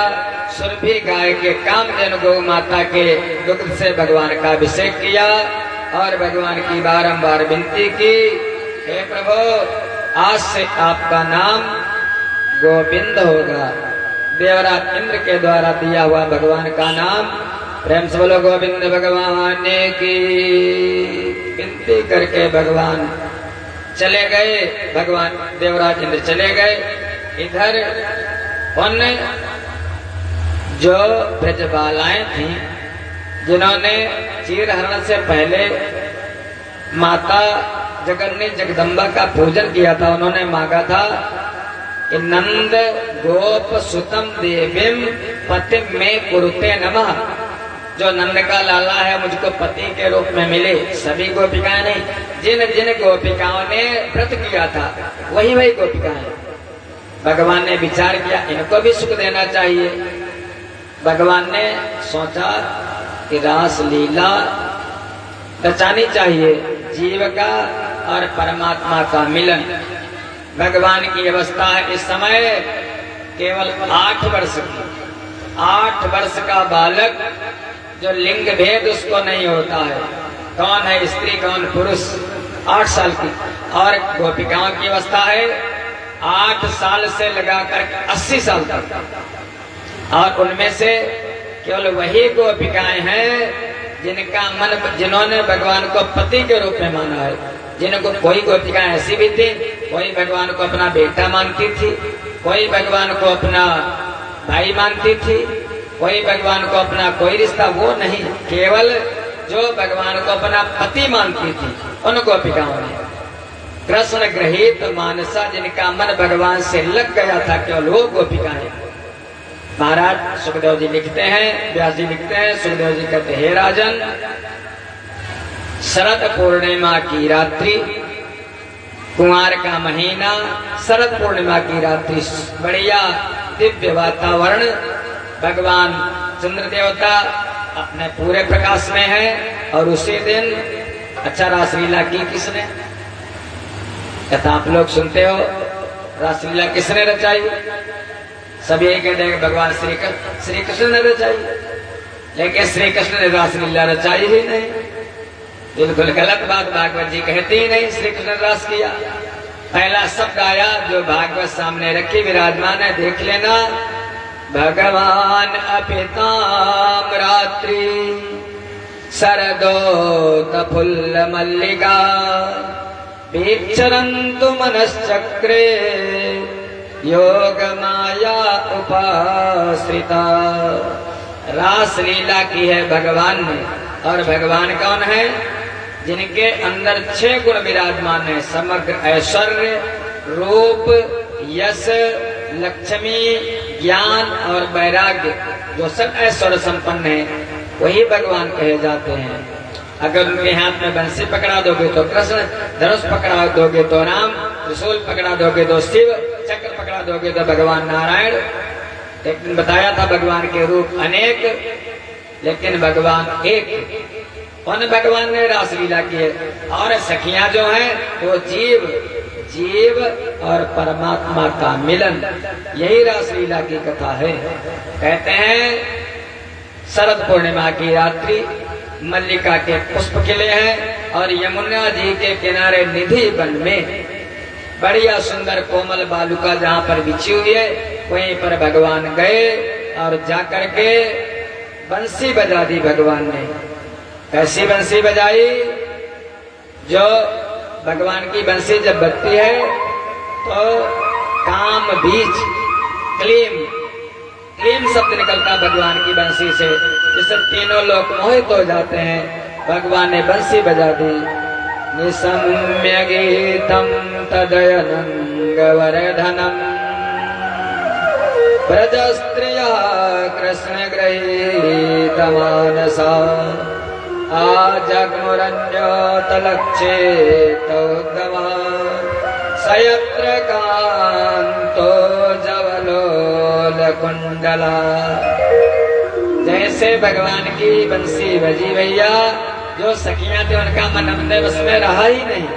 सुरभि गाय के कामधेनु गौ माता के दुग्ध से भगवान का अभिषेक किया और भगवान की बारंबार विनती की, हे प्रभु आज से आपका नाम गोविंद होगा। देवराज इंद्र के द्वारा दिया हुआ भगवान का नाम। प्रेम से बोलो गोविंद भगवान की। विनती करके भगवान चले गए। भगवान देवराज इंद्र चले गए। इधर उन जो ब्रजबालाएं थी जिन्होंने चीरहरण से पहले माता जगन्नी जगदम्बा का पूजन किया था, उन्होंने मांगा था कि नंद गोप सुतम देवीम पति में कुरुते नमः। जो नंद का लाला है मुझको पति के रूप में मिले। सभी गोपिकाएं नहीं, जिन जिन गोपिकाओं ने व्रत किया था वही वही गोपिकाएं। भगवान ने विचार किया इनको भी सुख देना चाहिए। भगवान ने सोचा कि रास लीला रचानी चाहिए, जीव का और परमात्मा का मिलन। भगवान की अवस्था है इस समय केवल 8 वर्ष की। 8 वर्ष का बालक जो लिंग भेद उसको नहीं होता है, कौन है स्त्री कौन पुरुष, 8 साल की। और गोपिकाओं की अवस्था है 8 साल से लगाकर 80 साल तक। और उनमें से केवल वही गोपिकाएं हैं जिन्होंने भगवान को पति के रूप में माना है। जिनको कोई गोपिकाएं ऐसी भी थी, कोई भगवान को अपना बेटा मानती थी, कोई भगवान को अपना भाई मानती थी, कोई भगवान को अपना कोई रिश्ता, वो नहीं, केवल जो भगवान को अपना पति मानती थी उन गोपिकाओं ने कृष्ण ग्रहित मानसा, जिनका मन भगवान से लग गया था, केवल वो गोपिकाएं। महाराज सुखदेव जी लिखते हैं, व्यास जी लिखते हैं, सुखदेव जी कहते हैं, हे राजन, शरद पूर्णिमा की रात्रि, कुमार का महीना, शरद पूर्णिमा की रात्रि, बढ़िया दिव्य वातावरण, भगवान चंद्र देवता अपने पूरे प्रकाश में है। और उसी दिन अच्छा रासलीला की किसने? कथा आप लोग सुनते हो, रासलीला किसने रचाई? सब यही कहते हैं भगवान श्री कृष्ण ने रचाई, लेकिन श्री कृष्ण ने रासलीला रचाई ही नहीं। बिल्कुल गलत बात, भागवत जी कहती ही नहीं श्री कृष्ण ने रास किया। पहला शब्द आया जो भागवत सामने रखी विराजमान है, देख लेना, भगवान अपिताम रात्रि शरदोत फुल्ल मल्लिका वीक्षरन्तु मनश्चक्रे योग माया उपाश्रिता। रासलीला की है भगवान ने। और भगवान कौन है? जिनके अंदर 6 गुण विराजमान है, समग्र ऐश्वर्य, रूप, यश, लक्ष्मी, ज्ञान और वैराग्य, जो सब ऐश्वर्य संपन्न है, वही भगवान कहे जाते हैं। अगर उनके हाथ में बंसी पकड़ा दोगे तो कृष्ण, धनुष पकड़ा दोगे तो राम, त्रिशूल पकड़ा दोगे तो शिव, चक्र पकड़ा दोगे तो भगवान नारायण। लेकिन बताया था भगवान के रूप अनेक, लेकिन भगवान एक। उन भगवान ने रासलीला की है। और सखियां जो हैं वो जीव और परमात्मा का मिलन, यही रासलीला की कथा है। कहते हैं शरद पूर्णिमा की रात्रि, मल्लिका के पुष्प खिले हैं और यमुना जी के किनारे निधि वन में बढ़िया सुंदर कोमल बालुका जहाँ पर बिछी हुई है, वहीं पर भगवान गए और जाकर के बंसी बजा दी भगवान ने। कैसी बंसी बजाई? जो भगवान की बंसी जब बजती है तो काम बीज क्लीम शब्द निकलता भगवान की बंसी से, जिससे तीनों लोग मोहित हो जाते हैं। भगवान ने बंसी बजा दी। निसम्य गीतम तदयनंग वरधनम ब्रजस्त्रिया कृष्ण गृहीत मानसा आजग्मुरन्योतलक्षेतोद्गमा सयत्र कांतो जवलोलकुंडला। जैसे भगवान की बंसी बजी भैया, जो सखियां थे उनका मन अपने बस में रहा ही नहीं।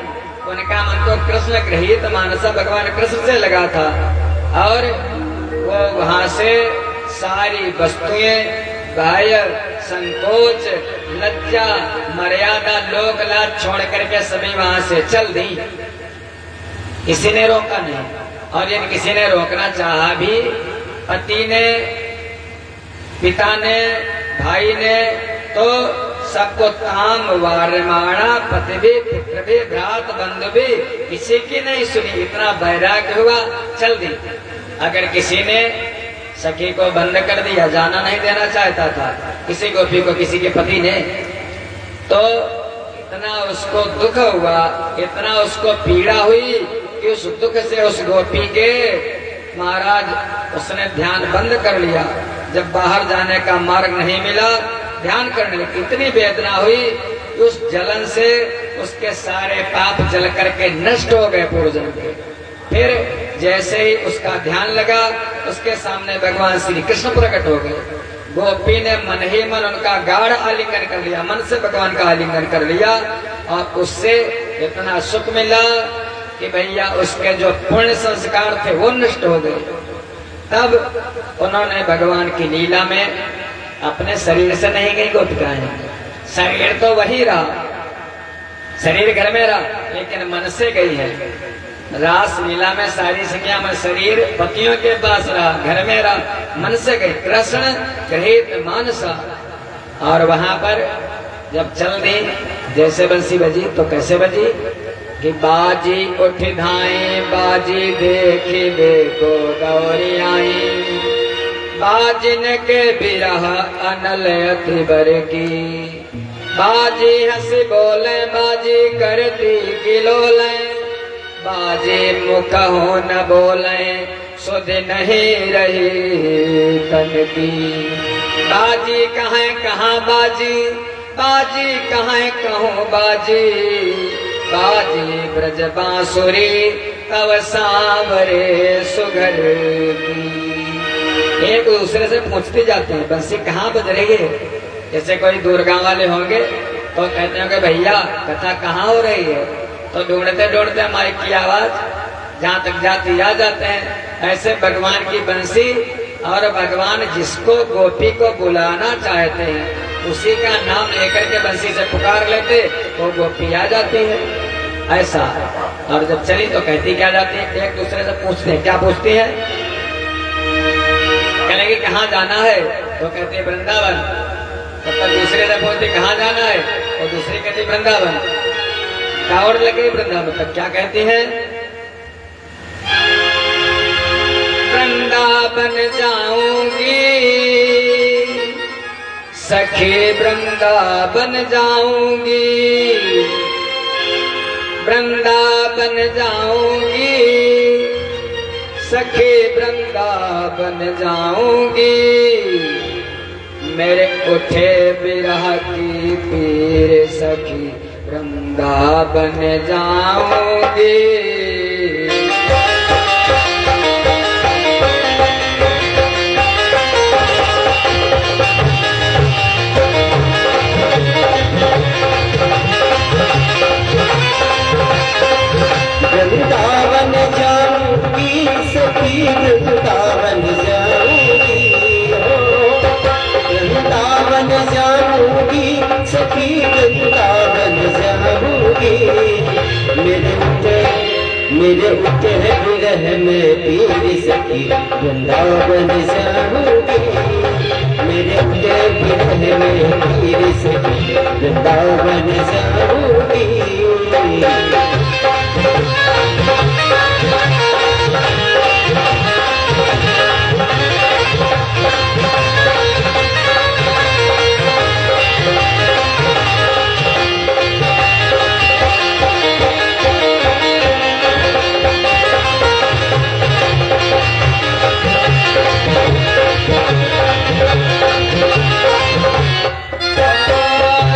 उनका मन तो कृष्ण गृहीत मानसा, भगवान कृष्ण से लगा था। और वो वहां से सारी वस्तुएं, भय, संकोच, लज्जा, मर्यादा, लोक लाज छोड़ करके सभी वहां से चल दी। किसी ने रोका नहीं। और यदि किसी ने रोकना चाहा भी, पति ने, पिता ने, भाई ने, तो सबको ताम वारमाणा पतिभी पितृभी भ्रात बंधु भी, किसी की नहीं सुनी। इतना वैराग्य हुआ, चल दी। अगर किसी ने सखी को बंद कर दिया, जाना नहीं देना चाहता था किसी गोपी को, किसी के पति ने, तो इतना उसको दुख हुआ, इतना उसको पीड़ा हुई कि उस दुख से उस गोपी के महाराज उसने ध्यान बंद कर लिया। जब बाहर जाने का मार्ग नहीं मिला, ध्यान करने लगी। इतनी वेदना हुई कि उस जलन से उसके सारे पाप जल करके नष्ट हो गए पूर्व जन्म के। फिर जैसे ही उसका ध्यान लगा, उसके सामने भगवान श्री कृष्ण प्रकट हो गए। गोपी ने मन ही मन उनका गाढ़ आलिंगन कर लिया, मन से भगवान का आलिंगन कर लिया। और उससे इतना सुख मिला कि भैया उसके जो पुण्य संस्कार थे वो नष्ट हो गए। तब उन्होंने भगवान की लीला में, अपने शरीर से नहीं गई गोपिकाएं, शरीर तो वही रहा, शरीर घर में रहा, लेकिन मन से गई है। रास लीला में सारी संज्ञा में शरीर पतियों के पास रहा, घर में रहा, मन से गई। कृष्ण गृहीत मानसा। और वहां पर जब चल दी, जैसे बंसी बजी तो कैसे बजी कि बाजी उठ धाई, बाजी देखी देखो दौड़ी आई, बाजिन के बिरह अनल अति बर की, बाजी हंसी बोले बाजी करती किलोले, बाजी मुख हो न बोले सुध नहीं रही तन की। बाजी कहाँ बाजी, बाजी कहूँ बाजी, बाजी ब्रज बांसुरी तव सांवरे सुघर की। एक दूसरे से पूछते जाते हैं बंसी कहाँ बज रही है। जैसे कोई दूर गांव वाले होंगे तो कहते हैं कि भैया कथा कहाँ हो रही है, तो ढूंढते ढूंढते माइक की आवाज जहाँ तक जाती आ जाते हैं। ऐसे भगवान की बंसी, और भगवान जिसको गोपी को बुलाना चाहते हैं उसी का नाम लेकर के बंसी से पुकार लेते, वो गोपी आ जाती है। ऐसा, और जब चली तो कहती क्या जाती है, एक दूसरे से पूछते हैं। क्या पूछती है? कहेंगे कहाँ जाना है, तो कहते हैं वृंदावन। तब तक दूसरे से पूछते कहाँ जाना है, और दूसरी कहती वृंदावन। कावड़ लगे वृंदावन, तब क्या कहती है? वृंदावन जाऊंगी सखी, वृंदावन जाऊंगी, वृंदावन जाऊंगी सखी, वृंदावन जाऊंगी। मेरे उठे बिरह की पीर सखी, वृंदावन जाऊंगी। वृंदावन जाऊंगी सखी, वृंदावन जाऊंगी, वृंदावन जाऊंगी सखी, वृंदावन जाऊंगी। मेरे उठे विरह में पीर सखी, वृंदावन जाऊंगी। मेरे उठे विरह में पीर सखी, वृंदावन जाऊंगी।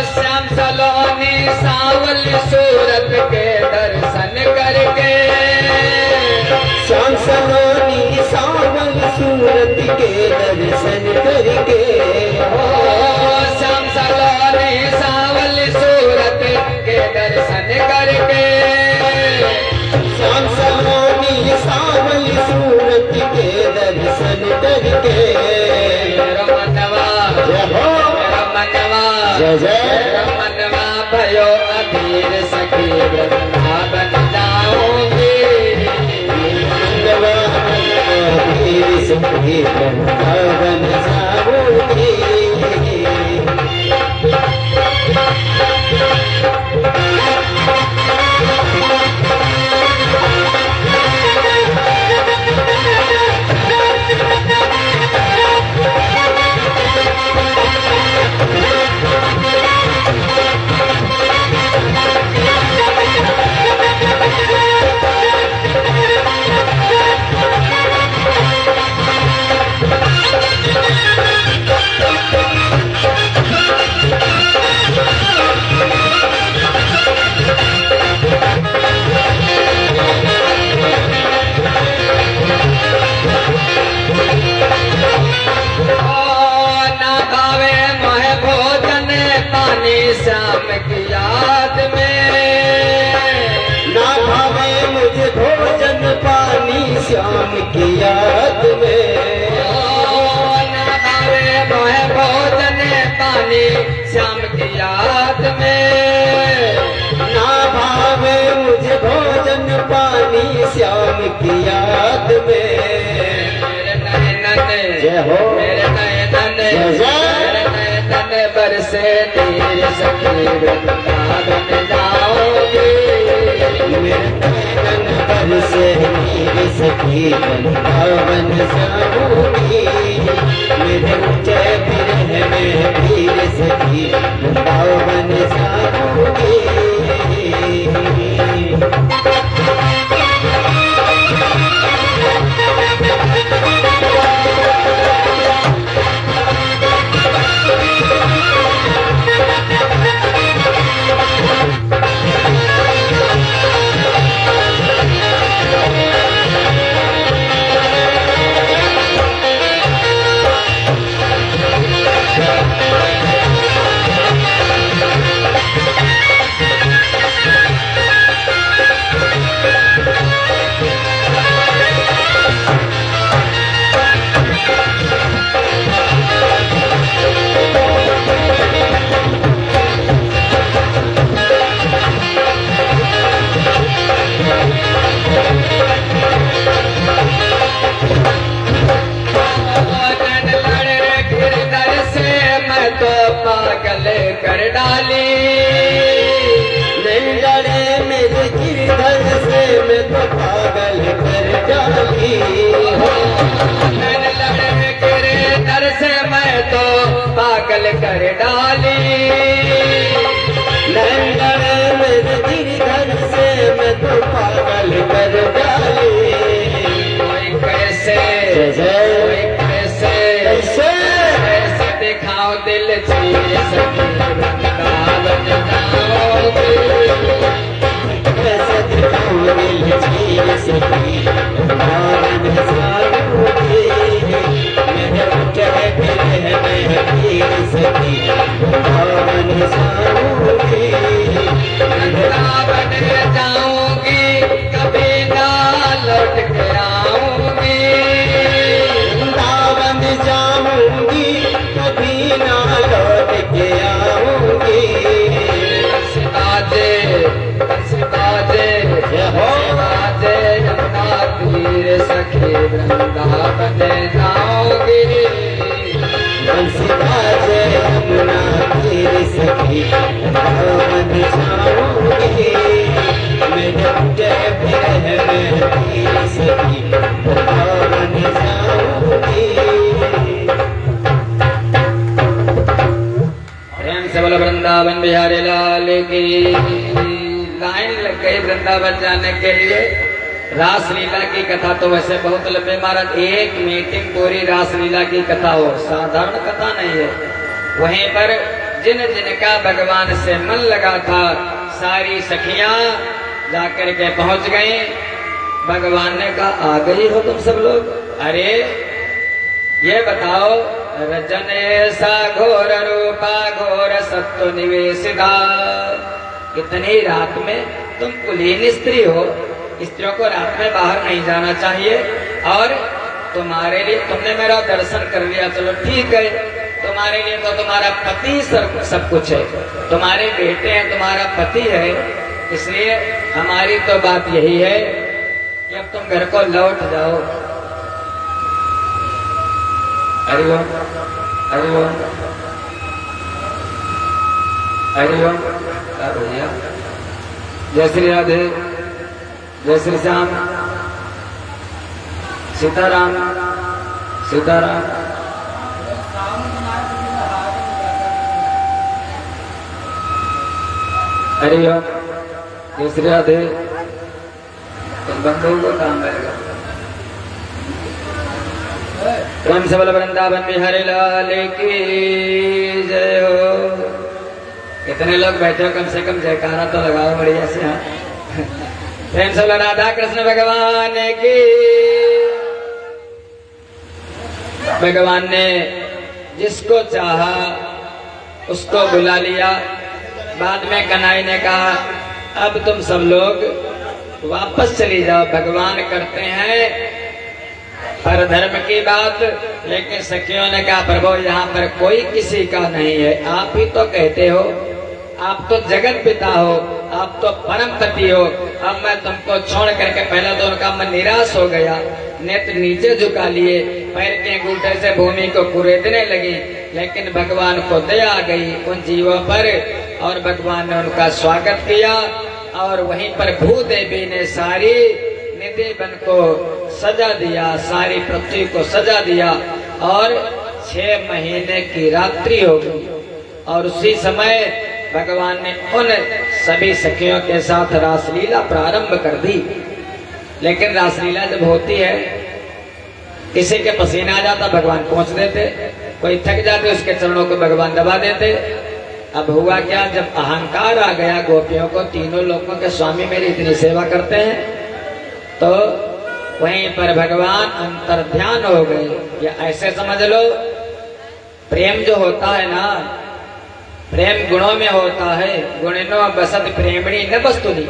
श्याम सलोनी सावल सूरत के दर्शन करके, श्याम सलोनी सावल सूरत के दर्शन करके, श्याम सलोनी सावल सूरत के दर्शन करके, श्याम सलोनी सावल सूरत के दर्शन करके। मनवा जय जय मनवा भयो अधीर सखी, वृंदावन जाऊंगी। सखी वृंदावन जाऊंगी। श्याम की याद में ना भावे मुझे भोजन पानी, श्याम की याद में ना भावे मोहे भोजन पानी, श्याम की याद में ना भावे मुझे भोजन पानी, श्याम की याद में। मेरे नैनन जय हो मेरे नैनन मेरे नैनन बरसे तीर सखी, वृंदावन जाओगे। मेरे नैनन बरसे तीर सखी, वृंदावन जाऊंगी। मेरे उठे विरह में पीर सखी वृंदावन जाऊंगी। पागल कर डाली लड़े मेरे गिरधर से मैं तो पागल कर डाली। लड़े गिरधर से मैं तो पागल कर डाली। लड़े मेरे गिरधर से मैं तो पागल कर डाली। कोई कैसे कोई कैसे कैसे दिखाओ दिल चीर सके वृंदावन जाओगे। कैसे दिखाऊं दिल चीर सके वृंदावन जाऊंगी। मेरे उठे फिरे मैं पीर सके वृंदावन जाऊंगी। वृंदावन जाऊंगी कभी ना लौट के आऊंगी। वृंदावन जाऊंगी कभी ना लौट के आऊंगी। बाजे बाजे बाजे यमुना तीर सखी वृंदावन जाओगे। बंसी बाजे यमुना तीर सखी वृंदावन जाऊंगी। मेरे उठे फिरे मैं तीर सखी वृंदावन जाऊंगी। प्रेम से बोलो वृंदावन बिहारी लाल की। लाइन लग गई वृंदावन जाने के लिए। रासलीला की कथा तो वैसे बहुत लंबी, महाराज एक मीटिंग पूरी रासलीला की कथा हो, साधारण कथा नहीं है। वहीं पर जिन जिनका भगवान से मन लगा था सारी सखियां जाकर के पहुंच गई। भगवान ने कहा आ गई हो तुम सब लोग। अरे ये बताओ रजन ऐसा घोर रूपा घोर सत्व निवेशिता। इतनी रात में तुम कुलीन स्त्री हो, स्त्रियों को रात में बाहर नहीं जाना चाहिए। और तुम्हारे लिए तुमने मेरा दर्शन कर लिया, चलो ठीक है। तुम्हारे लिए तो तुम्हारा पति सब कुछ है, तुम्हारे बेटे हैं, तुम्हारा पति है। इसलिए हमारी तो बात यही है कि अब तुम घर को लौट जाओ। हरिओम हरिओम हरिओम। भैया जय श्री राधे, जय श्री श्याम, सीताराम सीताराम। हरिओम जय श्री राधे। बंधुओं को काम रहेगा। प्रेम से बोलो वृंदावन बिहारी लाल की जय हो। कितने लोग बैठे हो, कम से कम जयकारा तो लगाओ बढ़िया से। प्रेम से बोलो राधा कृष्ण भगवान की। भगवान ने जिसको चाहा उसको बुला लिया। बाद में कन्हैया ने कहा अब तुम सब लोग वापस चली जाओ, भगवान करते हैं पर धर्म की बात। लेकिन सखियों ने कहा प्रभु यहाँ पर कोई किसी का नहीं है, आप ही तो कहते हो, आप तो जगत पिता हो, आप तो परम पति हो। अब मैं तुमको छोड़ करके, पहला तो उनका मन निराश हो गया, नेत्र नीचे झुका लिए, पैर के अंगूठे से भूमि को कुरेदने लगी। लेकिन भगवान को दया आ गई उन जीवों पर और भगवान ने उनका स्वागत किया। और वहीं पर भूदेवी ने सारी निधि वन को सजा दिया, सारी पृथ्वी को सजा दिया। और 6 महीने की रात्रि हो गई और उसी समय भगवान ने उन सभी सखियों के साथ रासलीला प्रारंभ कर दी। लेकिन रासलीला जब होती है, किसी के पसीना आ जाता भगवान पहुंच देते, कोई थक जाते उसके चरणों को भगवान दबा देते। अब हुआ क्या, जब अहंकार आ गया गोपियों को, तीनों लोगों के स्वामी मेरी इतनी सेवा करते हैं, तो वहीं पर भगवान अंतर्ध्यान हो गए। या ऐसे समझ लो, प्रेम जो होता है ना, प्रेम गुणों में होता है। गुणिनो बसत प्रेमणी न वस्तुनि,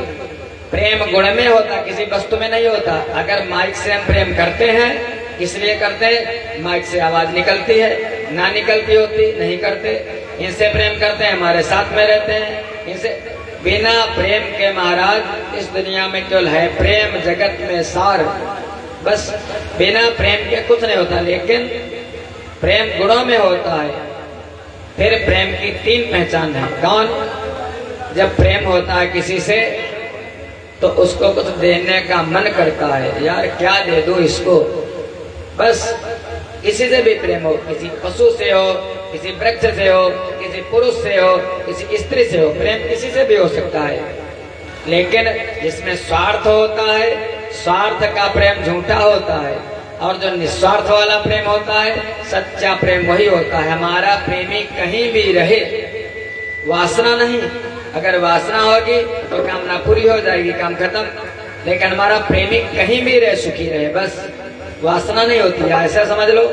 प्रेम गुण में होता, किसी वस्तु में नहीं होता। अगर माइक से हम प्रेम करते हैं, इसलिए करते हैं माइक से आवाज निकलती है, ना निकलती होती नहीं करते। इनसे प्रेम करते हैं, हमारे साथ में रहते हैं। इनसे बिना प्रेम के महाराज इस दुनिया में केवल है प्रेम, जगत में सार, बस बिना प्रेम के कुछ नहीं होता। लेकिन प्रेम गुणों में होता है। फिर प्रेम की तीन पहचान है। कौन? जब प्रेम होता है किसी से तो उसको कुछ देने का मन करता है, यार क्या दे दूं इसको। बस किसी से भी प्रेम हो, किसी पशु से हो, किसी वृक्ष से हो, किसी पुरुष से हो, किसी स्त्री से हो, प्रेम किसी से भी हो सकता है। लेकिन जिसमें स्वार्थ होता है, स्वार्थ का प्रेम झूठा होता है, और जो निस्वार्थ वाला प्रेम होता है, सच्चा प्रेम वही होता है। हमारा प्रेमी कहीं भी रहे, वासना नहीं। अगर वासना होगी तो कामना पूरी हो जाएगी, काम खत्म। लेकिन हमारा प्रेमी कहीं भी रहे, सुखी रहे, बस वासना नहीं होती है। ऐसा समझ लो,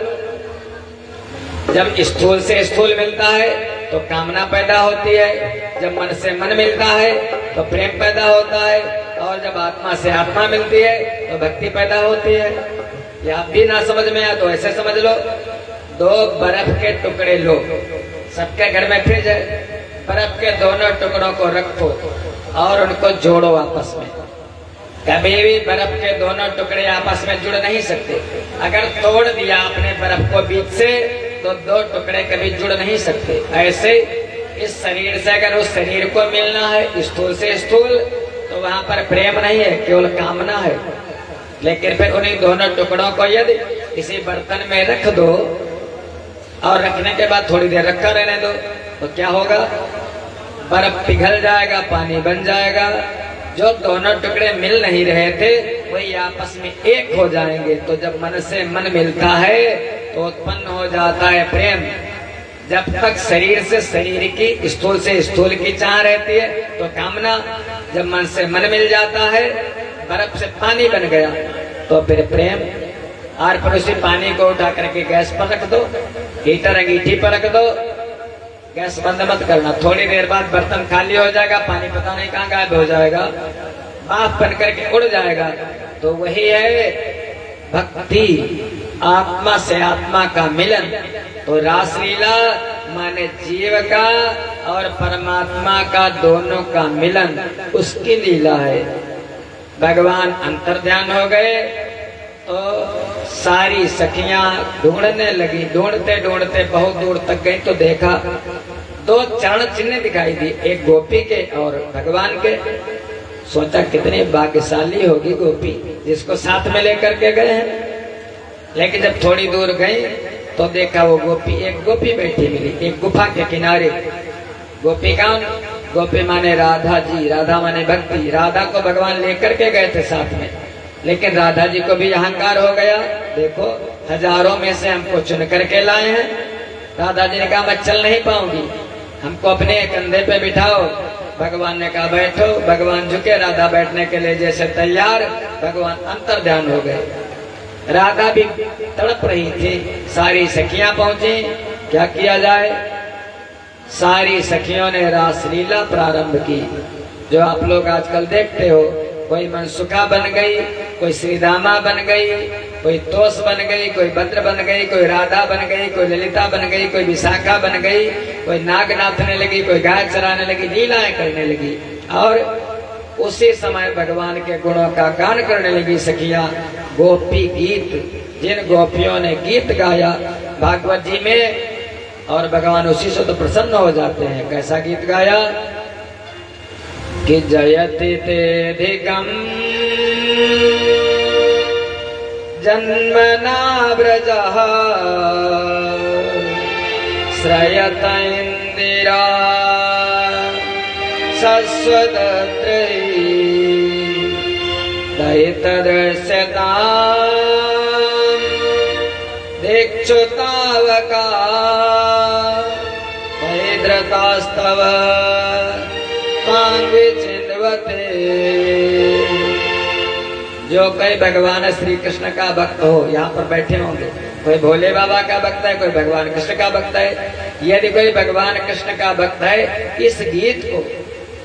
जब स्थूल से स्थूल मिलता है तो कामना पैदा होती है, जब मन से मन मिलता है तो प्रेम पैदा होता है, और जब आत्मा से आत्मा मिलती है तो भक्ति पैदा होती है। या भी ना समझ में आया तो ऐसे समझ लो, दो बर्फ के टुकड़े लो, सबके घर में फ्रिज है, बर्फ के दोनों टुकड़ों को रखो और उनको जोड़ो आपस में। कभी भी बर्फ के दोनों टुकड़े आपस में जुड़ नहीं सकते। अगर तोड़ दिया आपने बर्फ को बीच से तो दो टुकड़े कभी जुड़ नहीं सकते। ऐसे इस शरीर से अगर उस शरीर को मिलना है, स्थूल से स्थूल, तो वहां पर प्रेम नहीं है, केवल कामना है। लेकिन फिर उन्हीं दोनों टुकड़ों को यदि किसी बर्तन में रख दो और रखने के बाद थोड़ी देर रखा रहने दो, तो क्या होगा? बर्फ पिघल जाएगा, पानी बन जाएगा। जो दोनों टुकड़े मिल नहीं रहे थे वही आपस में एक हो जाएंगे। तो जब मन से मन मिलता है तो उत्पन्न हो जाता है प्रेम। जब तक शरीर से शरीर की, स्थूल से स्थूल की चाह रहती है तो कामना, जब मन से मन मिल जाता है, बर्फ से पानी बन गया तो फिर प्रेम। और फिर उसी पानी को उठा करके गैस पर रख दो, हीटर अंगीठी पर रख दो, गैस बंद मत करना। थोड़ी देर बाद बर्तन खाली हो जाएगा, पानी पता नहीं कहाँ गायब हो जाएगा, भाप बन करके उड़ जाएगा। तो वही है भक्ति, आत्मा से आत्मा का मिलन। तो रासलीला माने जीव का और परमात्मा का दोनों का मिलन, उसकी लीला है। भगवान अंतर्ध्यान हो गए तो सारी सखियां ढूंढने लगी। ढूंढते ढूंढते बहुत दूर तक गई तो देखा दो चरण चिन्ह दिखाई दी, एक गोपी के और भगवान के। सोचा कितनी भाग्यशाली होगी गोपी जिसको साथ में लेकर के गए हैं। लेकिन जब थोड़ी दूर गई तो देखा वो गोपी, एक गोपी बैठी मिली एक गुफा के किनारे। गोपी कौन? गोपी माने राधा जी, राधा माने भक्ति। राधा को भगवान लेकर के गए थे साथ में, लेकिन राधा जी को भी अहंकार हो गया। देखो हजारों में से हमको चुन करके लाए हैं। राधा जी ने कहा मैं चल नहीं पाऊंगी, हमको अपने कंधे पे बिठाओ। भगवान ने कहा बैठो। भगवान झुके, राधा बैठने के लिए जैसे तैयार, भगवान अंतर्ध्यान हो गए। राधा भी तड़प रही थी। सारी सखियां पहुंची, क्या किया जाए? सारी सखियों ने रासलीला प्रारंभ की, जो आप लोग आजकल देखते हो। कोई मनसुखा बन गई, कोई श्रीदामा बन गई, कोई तोष बन गई, कोई भद्र बन गई, कोई राधा बन गई, कोई ललिता बन गई, कोई विशाखा बन गई, कोई नाग नाथने लगी, कोई गाय चराने लगी, लीलाएं करने लगी। और उसी समय भगवान के गुणों का गान करने लगी सखियां। गोपी गीत, जिन गोपियों ने गीत गाया भागवत जी में, और भगवान उसी से तो प्रसन्न हो जाते हैं। कैसा गीत गाया कि जयति तेधिकम् जन्मना व्रजः श्रयत इंदिराणाम् मीरा सस्वदत्रयी दयितदृश्यता दीक्षुतावका वैद्रतास्तव विचिन्वते। जो कोई भगवान श्री कृष्ण का भक्त हो, यहाँ पर बैठे होंगे, कोई भोले बाबा का भक्त है, कोई भगवान कृष्ण का भक्त है। यदि कोई भगवान कृष्ण का भक्त है, इस गीत को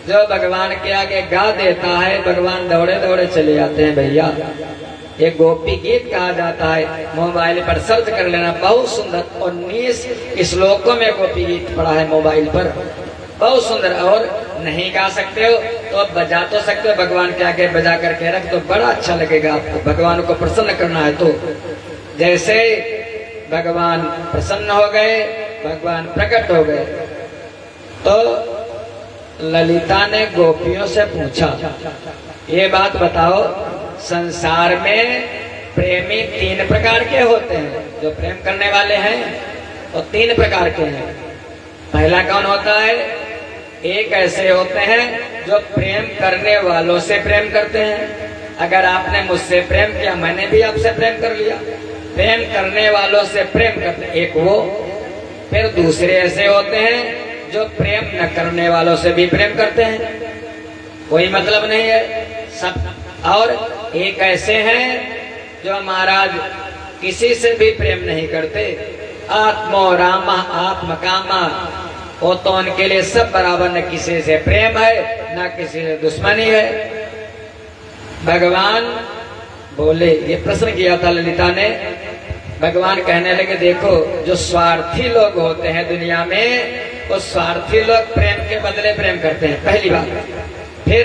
जो भगवान के आगे गा देता है, भगवान दौड़े दौड़े चले जाते हैं। भैया एक गोपी गीत कहा जाता है, मोबाइल पर सर्च कर लेना, बहुत सुंदर 19 श्लोकों में गोपी गीत पड़ा है मोबाइल पर, बहुत सुंदर। और नहीं गा सकते हो तो बजा तो सकते हो, भगवान के आगे बजा करके रख तो बड़ा अच्छा लगेगा आपको, भगवान को प्रसन्न करना है तो। जैसे भगवान प्रसन्न हो गए, भगवान प्रकट हो गए, तो ललिता ने गोपियों से पूछा, ये बात बताओ, संसार में प्रेमी 3 प्रकार के होते हैं। जो प्रेम करने वाले हैं वो 3 प्रकार के हैं। पहला कौन होता है? एक ऐसे होते हैं जो प्रेम करने वालों से प्रेम करते हैं। अगर आपने मुझसे प्रेम किया, मैंने भी आपसे प्रेम कर लिया, प्रेम करने वालों से प्रेम करते हैं, एक वो। फिर दूसरे ऐसे होते हैं जो प्रेम न करने वालों से भी प्रेम करते हैं, कोई मतलब नहीं है सब। और एक ऐसे हैं जो महाराज किसी से भी प्रेम नहीं करते, आत्मो रामा आत्मकामा, वो तो उनके लिए सब बराबर, न किसी से प्रेम है न किसी से दुश्मनी है। भगवान बोले, ये प्रश्न किया था ललिता ने, भगवान कहने लगे देखो जो स्वार्थी लोग होते हैं दुनिया में, वो स्वार्थी लोग प्रेम के बदले प्रेम करते हैं, पहली बात। फिर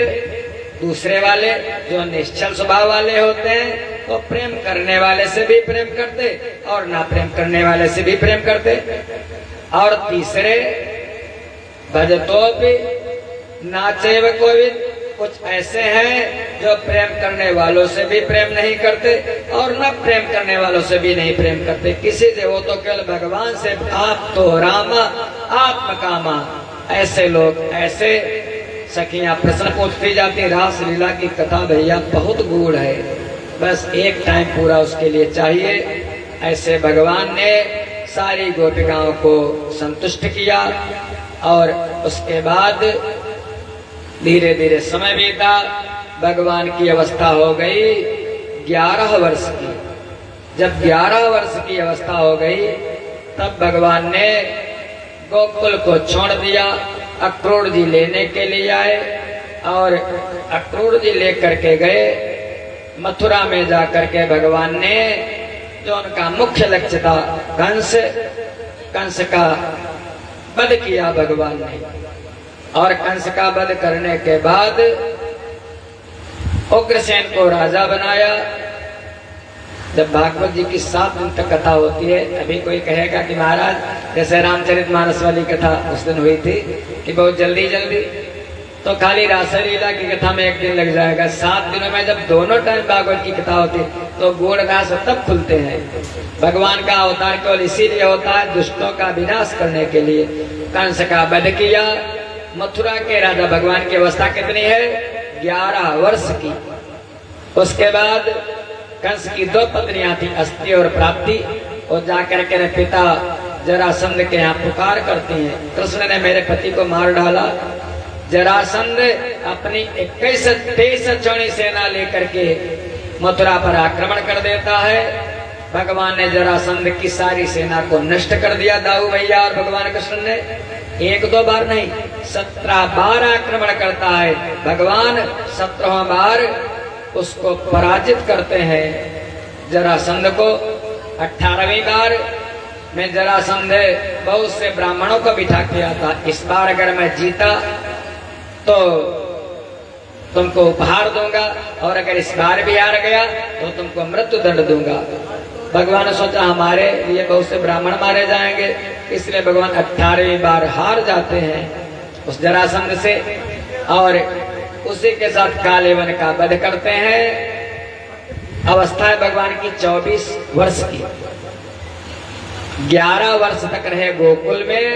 दूसरे वाले जो निश्चल स्वभाव वाले होते हैं, वो प्रेम करने वाले से भी प्रेम करते और ना प्रेम करने वाले से भी प्रेम करते। और तीसरे भजतो भी नाचेव कोविद, कुछ ऐसे हैं जो प्रेम करने वालों से भी प्रेम नहीं करते और न प्रेम करने वालों से भी नहीं प्रेम करते किसी से, वो तो केवल भगवान से। आप तो रामा आत्मकामा, ऐसे लोग, ऐसे सखियां प्रश्न पूछती जाती। रास लीला की कथा भैया बहुत गूढ़ है, बस एक टाइम पूरा उसके लिए चाहिए। ऐसे भगवान ने सारी गोपिकाओं को संतुष्ट किया और उसके बाद धीरे धीरे समय बीता। भगवान की अवस्था हो गई 11 वर्ष की। जब 11 वर्ष की अवस्था हो गई तब भगवान ने गोकुल को छोड़ दिया। अक्रूर जी लेने के लिए आए और अक्रूर जी लेकर के गए मथुरा में जाकर के भगवान ने, जो उनका मुख्य लक्ष्य था, कंस का वध किया भगवान ने। और कंस का वध करने के बाद उग्रसेन को राजा बनाया। जब भागवत जी की 7 दिन तक कथा होती है, अभी कोई कहेगा कि महाराज जैसे रामचरितमानस वाली कथा उस दिन हुई थी कि बहुत जल्दी जल्दी, तो खाली रासलीला की कथा में 1 दिन लग जाएगा। 7 दिनों में जब दोनों टाइम भागवत की कथा होती तो गूढ़ रास तब खुलते हैं। भगवान का अवतार केवल इसीलिए होता है दुष्टों का विनाश करने के लिए। कंस का वध किया। मथुरा के राजा, भगवान की अवस्था कितनी है? 11 वर्ष की। उसके बाद कंस की 2 पत्नियां थी, अस्ति और प्राप्ति। और जाकर के पिता जरासंध के यहाँ पुकार करती हैं, कृष्ण ने मेरे पति को मार डाला। जरासंध अपनी 21-23 चौड़ी सेना लेकर के मथुरा पर आक्रमण कर देता है। भगवान ने जरासंध की सारी सेना को नष्ट कर दिया, दाऊ भैया और भगवान कृष्ण ने। 1-2 बार नहीं, 17 बार आक्रमण करता है भगवान। 17वां बार उसको पराजित करते हैं जरासंध को। 18वीं बार में जरासंध बहुत से ब्राह्मणों को बिठा के आता, इस बार अगर मैं जीता तो तुमको उपहार दूंगा और अगर इस बार भी हार गया तो तुमको मृत्यु दंड दूंगा। भगवान ने सोचा हमारे लिए बहुत से ब्राह्मण मारे जाएंगे, इसलिए भगवान 18वीं बार हार जाते हैं उस जरासंध से और उसी के साथ कालेवन का वध करते हैं। अवस्था है भगवान की 24 वर्ष की। 11 वर्ष तक रहे गोकुल में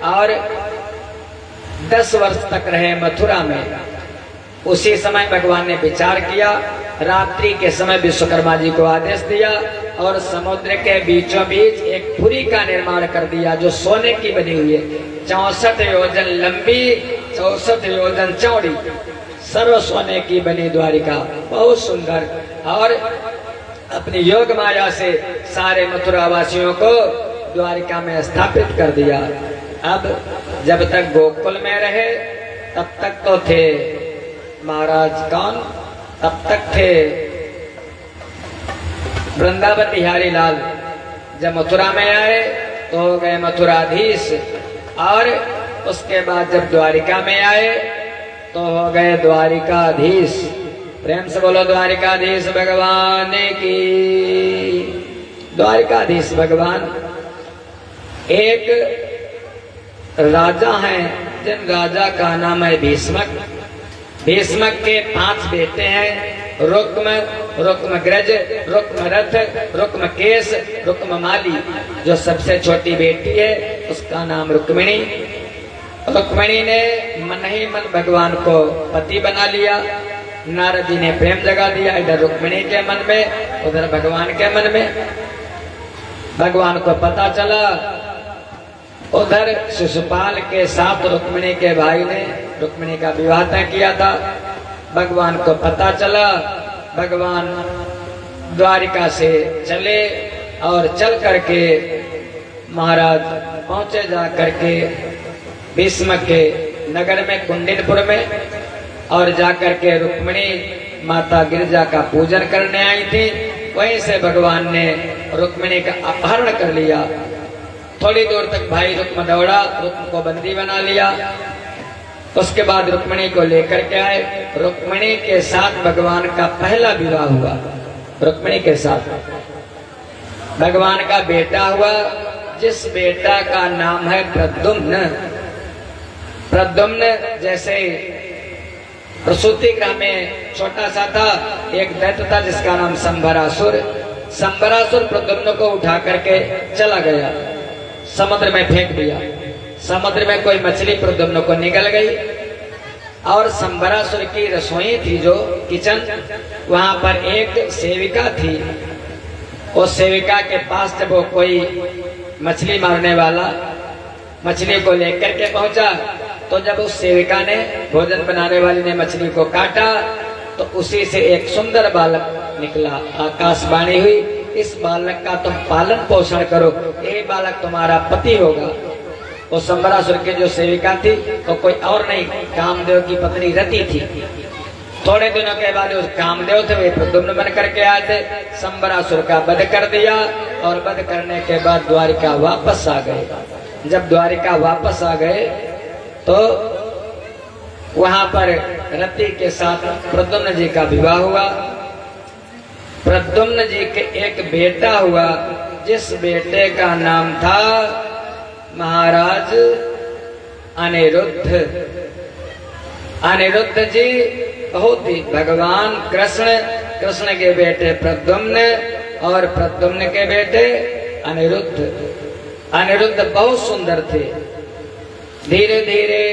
और 10 वर्ष तक रहे मथुरा में। उसी समय भगवान ने विचार किया, रात्रि के समय विश्वकर्मा जी को आदेश दिया और समुद्र के बीचों बीच एक पुरी का निर्माण कर दिया जो सोने की बनी हुई है, 64 योजन लंबी, 64 योजन चौड़ी, सर्व सोने की बनी द्वारिका, बहुत सुंदर। और अपनी योग माया से सारे मथुरा वासियों को द्वारिका में स्थापित कर दिया। अब जब तक गोकुल में रहे तब तक तो थे महाराज कौन, तब तक थे वृंदावन बिहारी लाल। जब मथुरा में आए तो हो गए मथुराधीश, और उसके बाद जब द्वारिका में आए तो हो गए द्वारिकाधीश। प्रेम से बोलो द्वारिकाधीश भगवान की। द्वारिकाधीश भगवान एक राजा हैं, जिन राजा का नाम है भीष्मक। भीष्मक के 5 बेटे हैं, रुक्म, रुक्मग्रज, रुक्मरथ, रुक्मकेश, रुक्ममाली। जो सबसे छोटी बेटी है उसका नाम रुक्मिणी। रुक्मिणी ने मन ही मन भगवान को पति बना लिया। नारद जी ने प्रेम जगा दिया, इधर रुक्मिणी के मन में उधर भगवान के मन में। भगवान को पता चला, उधर शिशुपाल के साथ रुक्मिणी के भाई ने रुक्मिणी का विवाह तय किया था। भगवान को पता चला, भगवान द्वारिका से चले और चल करके महाराज पहुंचे जा करके भीष्मक के नगर में, कुंडिनपुर में, और जाकर के रुक्मिणी माता गिरजा का पूजन करने आई थी। वहीं से भगवान ने रुक्मिणी का अपहरण कर लिया। थोड़ी दूर तक भाई रुक्म दौड़ा, रुक्म को बंदी बना लिया। उसके बाद रुक्मिणी को लेकर के आए। रुक्मिणी के साथ भगवान का पहला विवाह हुआ। रुक्मिणी के साथ भगवान का बेटा हुआ, जिस बेटा का नाम है प्रद्युम्न। प्रद्युम्न जैसे प्रसूति गृह में छोटा सा था, एक दैत्य था जिसका नाम संबरासुर। संबरासुर प्रद्युम्न को उठा करके चला गया, समुद्र में फेंक दिया। समुद्र में कोई मछली प्रद्युम्न को निगल गई, और संबरासुर की रसोई थी जो किचन, वहां पर एक सेविका थी। उस सेविका के पास जब वो कोई मछली मारने वाला मछली को लेकर के पहुंचा, तो जब उस सेविका ने, भोजन बनाने वाली ने मछली को काटा, तो उसी से एक सुंदर बालक निकला। आकाशवाणी हुई, इस बालक का तुम पालन पोषण करो, ये बालक तुम्हारा पति होगा। वो संबरासुर की जो सेविका थी वो कोई और नहीं, कामदेव की पत्नी रति थी। थोड़े दिनों के बाद उस कामदेव थे, वे प्रद्युम्न बन करके आए थे। संबरासुर का वध कर दिया, और वध करने के बाद द्वारिका वापस आ गए। जब द्वारिका वापस आ गए तो वहां पर रति के साथ प्रद्युम्न जी का विवाह हुआ। प्रद्युम्न जी के एक बेटा हुआ, जिस बेटे का नाम था महाराज अनिरुद्ध। अनिरुद्ध जी बहुत ही भगवान कृष्ण, कृष्ण के बेटे प्रद्युम्न और प्रद्युम्न के बेटे अनिरुद्ध। अनिरुद्ध बहुत सुंदर थे। धीरे धीरे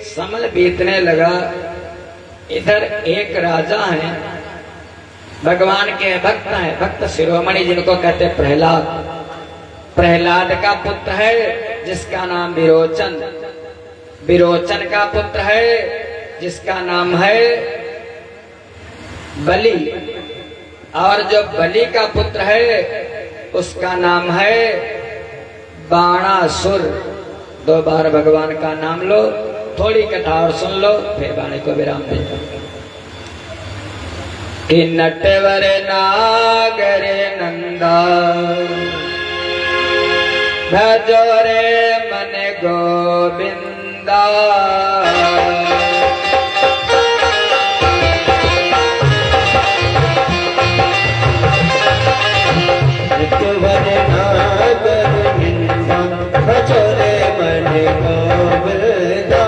समय बीतने लगा। इधर एक राजा है, भगवान के भक्त हैं, भक्त शिरोमणि जिनको कहते प्रहलाद। प्रहलाद का पुत्र है जिसका नाम विरोचन। विरोचन का पुत्र है जिसका नाम है बलि। और जो बलि का पुत्र है उसका नाम है बाणासुर। 2 बार भगवान का नाम लो, थोड़ी कथा और सुन लो, फिर वाणी को विराम देता हूं। कि नटवर नागर नंदा भजो रे मन गोविंदा। नटवर नागर नंदा भजो रे मन गोविंदा।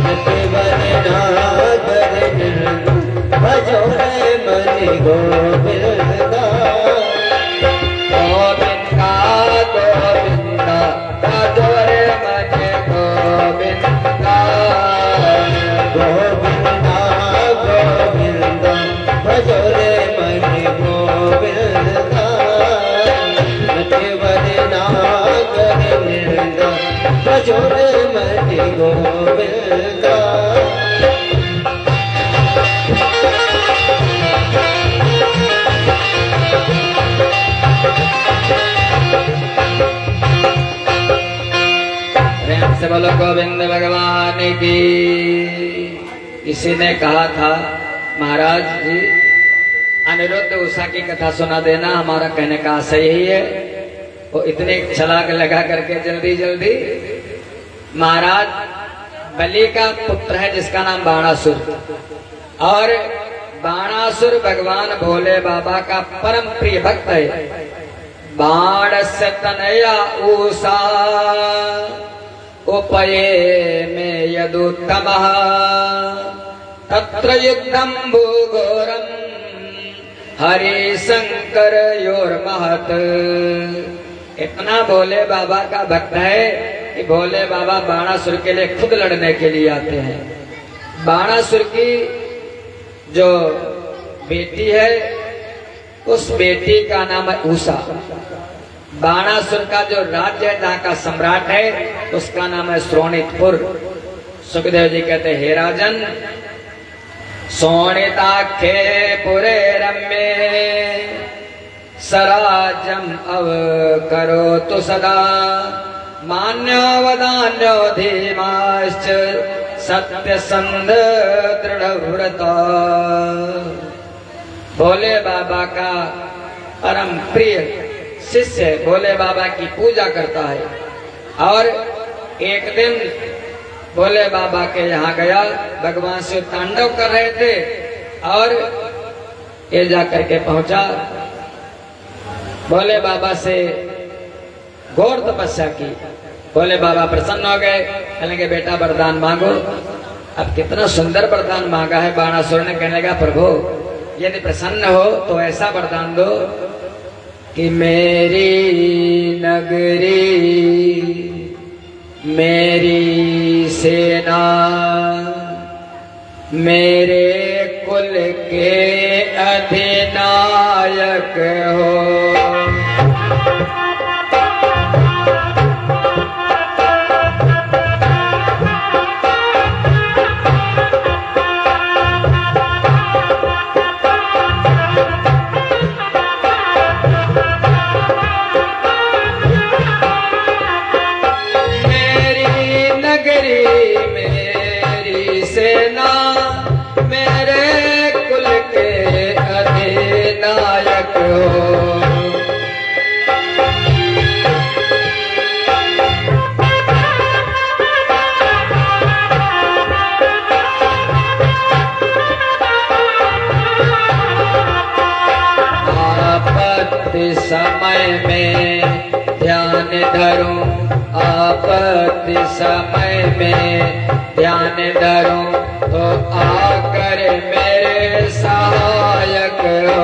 नटवर नागर नंदा भजो रे मन गोविंदा। गोविंदा गोविंदा भजो रे मन गोविंदा। जोरे मटी गोविंदा। प्रेम से बोलो गोविंद भगवान की। किसी ने कहा था महाराज जी अनिरुद्ध उषा की कथा सुना देना, हमारा कहने का आशय यही है। वो इतने छलाक लगा करके जल्दी जल्दी, महाराज बलि का पुत्र है जिसका नाम बाणासुर, और बाणासुर भगवान भोले बाबा का परम प्रिय भक्त है। बाण से तनया उषा उपये में यदुत्तमः तत्र युद्धं भूघोरं हरि शंकर योर्महत्। इतना भोले बाबा का भक्त है कि भोले बाबा बाणासुर के लिए खुद लड़ने के लिए आते हैं। बाणासुर की जो बेटी है उस बेटी का नाम है उषा। बाणासुर का जो राज्य है जहाँ का सम्राट है उसका नाम है श्रोणितपुर। सुखदेव जी कहते हे राजन, शोणिताख्ये पुरे रम्ये सराजम अवकरोतु सदा मान्यो वदान्यो धीमाश्च सत्यसंध दृढ़व्रता। भोले बाबा का परम प्रिय शिष्य भोले बाबा की पूजा करता है, और एक दिन भोले बाबा के यहाँ गया, भगवान शिव तांडव कर रहे थे, और ये जाकर के पहुंचा, भोले बाबा से घोर तपस्या की। भोले बाबा प्रसन्न हो गए, कहने बेटा वरदान मांगो। अब कितना सुंदर वरदान मांगा है बाणासुर ने। कहने लगा प्रभु यदि प्रसन्न हो तो ऐसा वरदान दो कि मेरी नगरी मेरी सेना मेरे कुल के अधिनायक हो। समय में ध्यान धरूं, आपत्ति समय में ध्यान धरूं, तो आकर मेरे सहायक हो।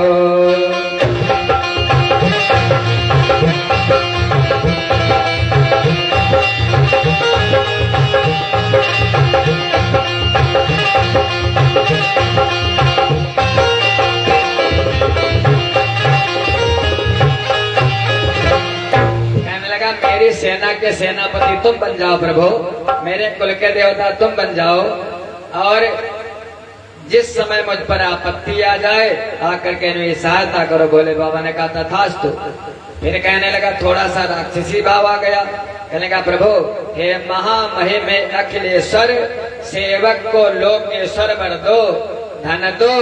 मेरी सेना के सेनापति तुम बन जाओ प्रभु, मेरे कुल के देवता तुम बन जाओ, और जिस समय मुझ पर आपत्ति आ जाए आकर के मेरी सहायता करो। भोले बाबा ने कहा तथास्तु। फिर कहने लगा, थोड़ा सा राक्षसी भाव आ गया। कहने लगा प्रभु हे महामहिम अखिलेश्वर, सेवक को लोकेश्वर वर दो, धन दो,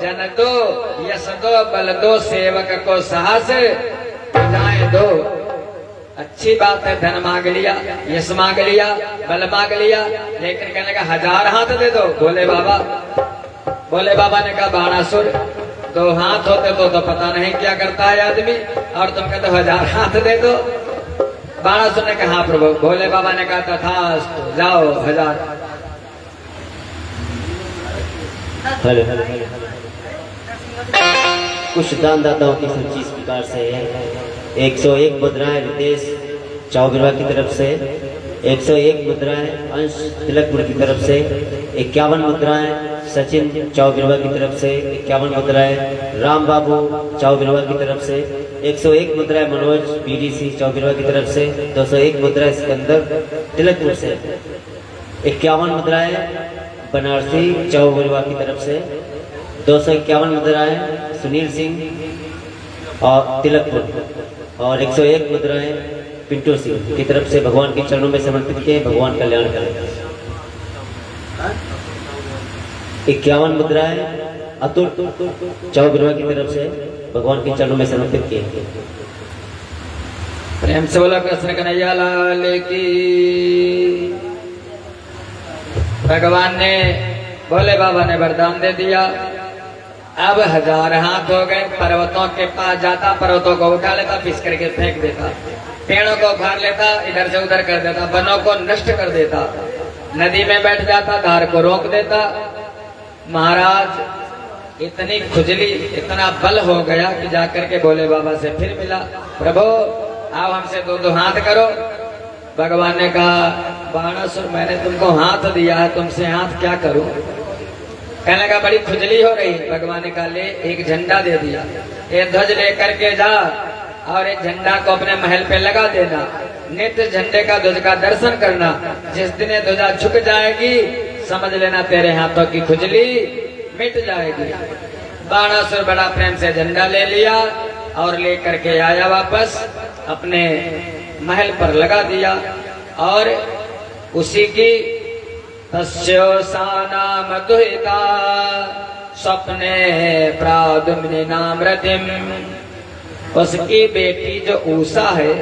जन दो, यश दो, बल दो, सेवक को साहस भुजाएं दो। अच्छी बात है, धन मांग लिया, यश मांग लिया, बल मांग लिया, लेकिन कहने का 1000 हाथ दे दो भोले बाबा। भोले बाबा ने कहा बाणासुर 2 हाथ होते तो पता नहीं क्या करता है आदमी, और तुम कहते 1000 हाथ दे दो। बाणासुर ने कहा प्रभु। भोले बाबा ने कहा तथास्तु, जाओ 1000। कुछ दानदाताओं की सूची इस प्रकार से है। 101 मुद्राएं रितेश चौबिरवा की तरफ से, 101 मुद्राएं अंश तिलकपुर की तरफ से, 51 मुद्राएं सचिन चौबिरवा की तरफ से, 51 मुद्राएं राम बाबू चौबिरवा की तरफ से, 101 मुद्राएं मनोज बीडीसी चौबिरवा की तरफ से, 201 मुद्राएं सिकंदर तिलकपुर से 51 मुद्राएं बनारसी चौबरवा की तरफ से, 251 मुद्राएं सुनील सिंह और तिलकपुर, और 101 मुद्राएं पिंटू सिंह की तरफ से भगवान के चरणों में समर्पित किए। भगवान कल्याण करें। 51 मुद्राएं अतुल चौबरवा की तरफ से भगवान के चरणों में समर्पित किए। प्रेम से बोला कृष्ण कन्हैया लाल की। भगवान ने भोले बाबा ने वरदान दे दिया। अब 1000 हाथ हो गए। पर्वतों के पास जाता, पर्वतों को उठा लेता, पिस करके फेंक देता, पेड़ों को उखाड़ लेता, इधर से उधर कर देता, वनों को नष्ट कर देता, नदी में बैठ जाता, धार को रोक देता। महाराज इतनी खुजली, इतना बल हो गया कि जाकर के भोले बाबा से फिर मिला। प्रभु आओ हमसे 2-2 हाथ करो। भगवान ने कहा बाणासुर मैंने तुमको हाथ दिया है, तुमसे हाथ क्या करूं? कहने लगा बड़ी खुजली हो रही। भगवान ने कहा ले एक झंडा दे दिया, ये ध्वज लेकर के जा और एक झंडा को अपने महल पे लगा देना। नित्य झंडे का ध्वज का दर्शन करना। जिस दिन ध्वजा झुक जाएगी समझ लेना तेरे हाथों की खुजली मिट जाएगी। बाणासुर बड़ा प्रेम से झंडा ले लिया और लेकर के आया वापस, अपने महल पर लगा दिया। और उसी की तस्योसानाम दुहिता स्वप्ने प्रादुम्नि नाम रतिम, उसकी बेटी जो उषा है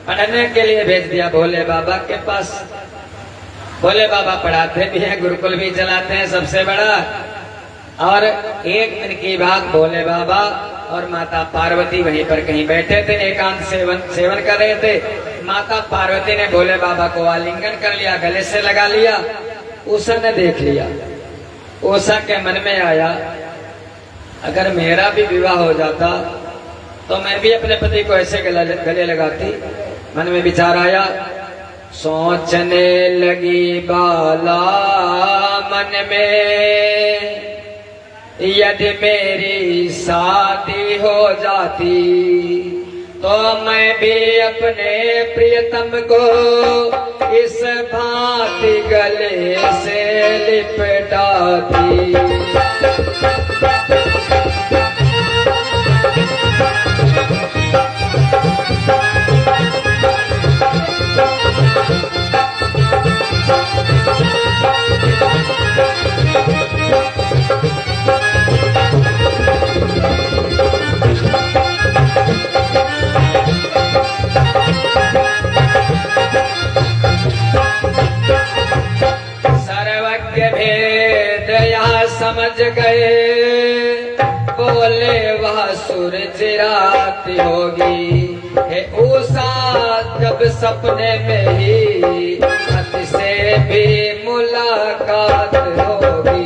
पढ़ने के लिए भेज दिया भोले बाबा के पास। भोले बाबा पढ़ाते भी हैं, गुरुकुल भी चलाते हैं सबसे बड़ा। और एक दिन की बात, भोले बाबा और माता पार्वती वहीं पर कहीं बैठे थे, एकांत सेवन कर रहे थे। माता पार्वती ने भोले बाबा को आलिंगन कर लिया, गले से लगा लिया। उषा ने देख लिया। उषा के मन में आया अगर मेरा भी विवाह हो जाता तो मैं भी अपने पति को ऐसे गले लगाती। मन में विचार आया, सोचने लगी बाला मन में, यदि मेरी शादी हो जाती तो मैं भी अपने प्रियतम को इस भांति गले से लिपटाती। समझ गए बोले वह सूरज रात होगी, हे उषा जब सपने में ही पति से भी मुलाकात होगी।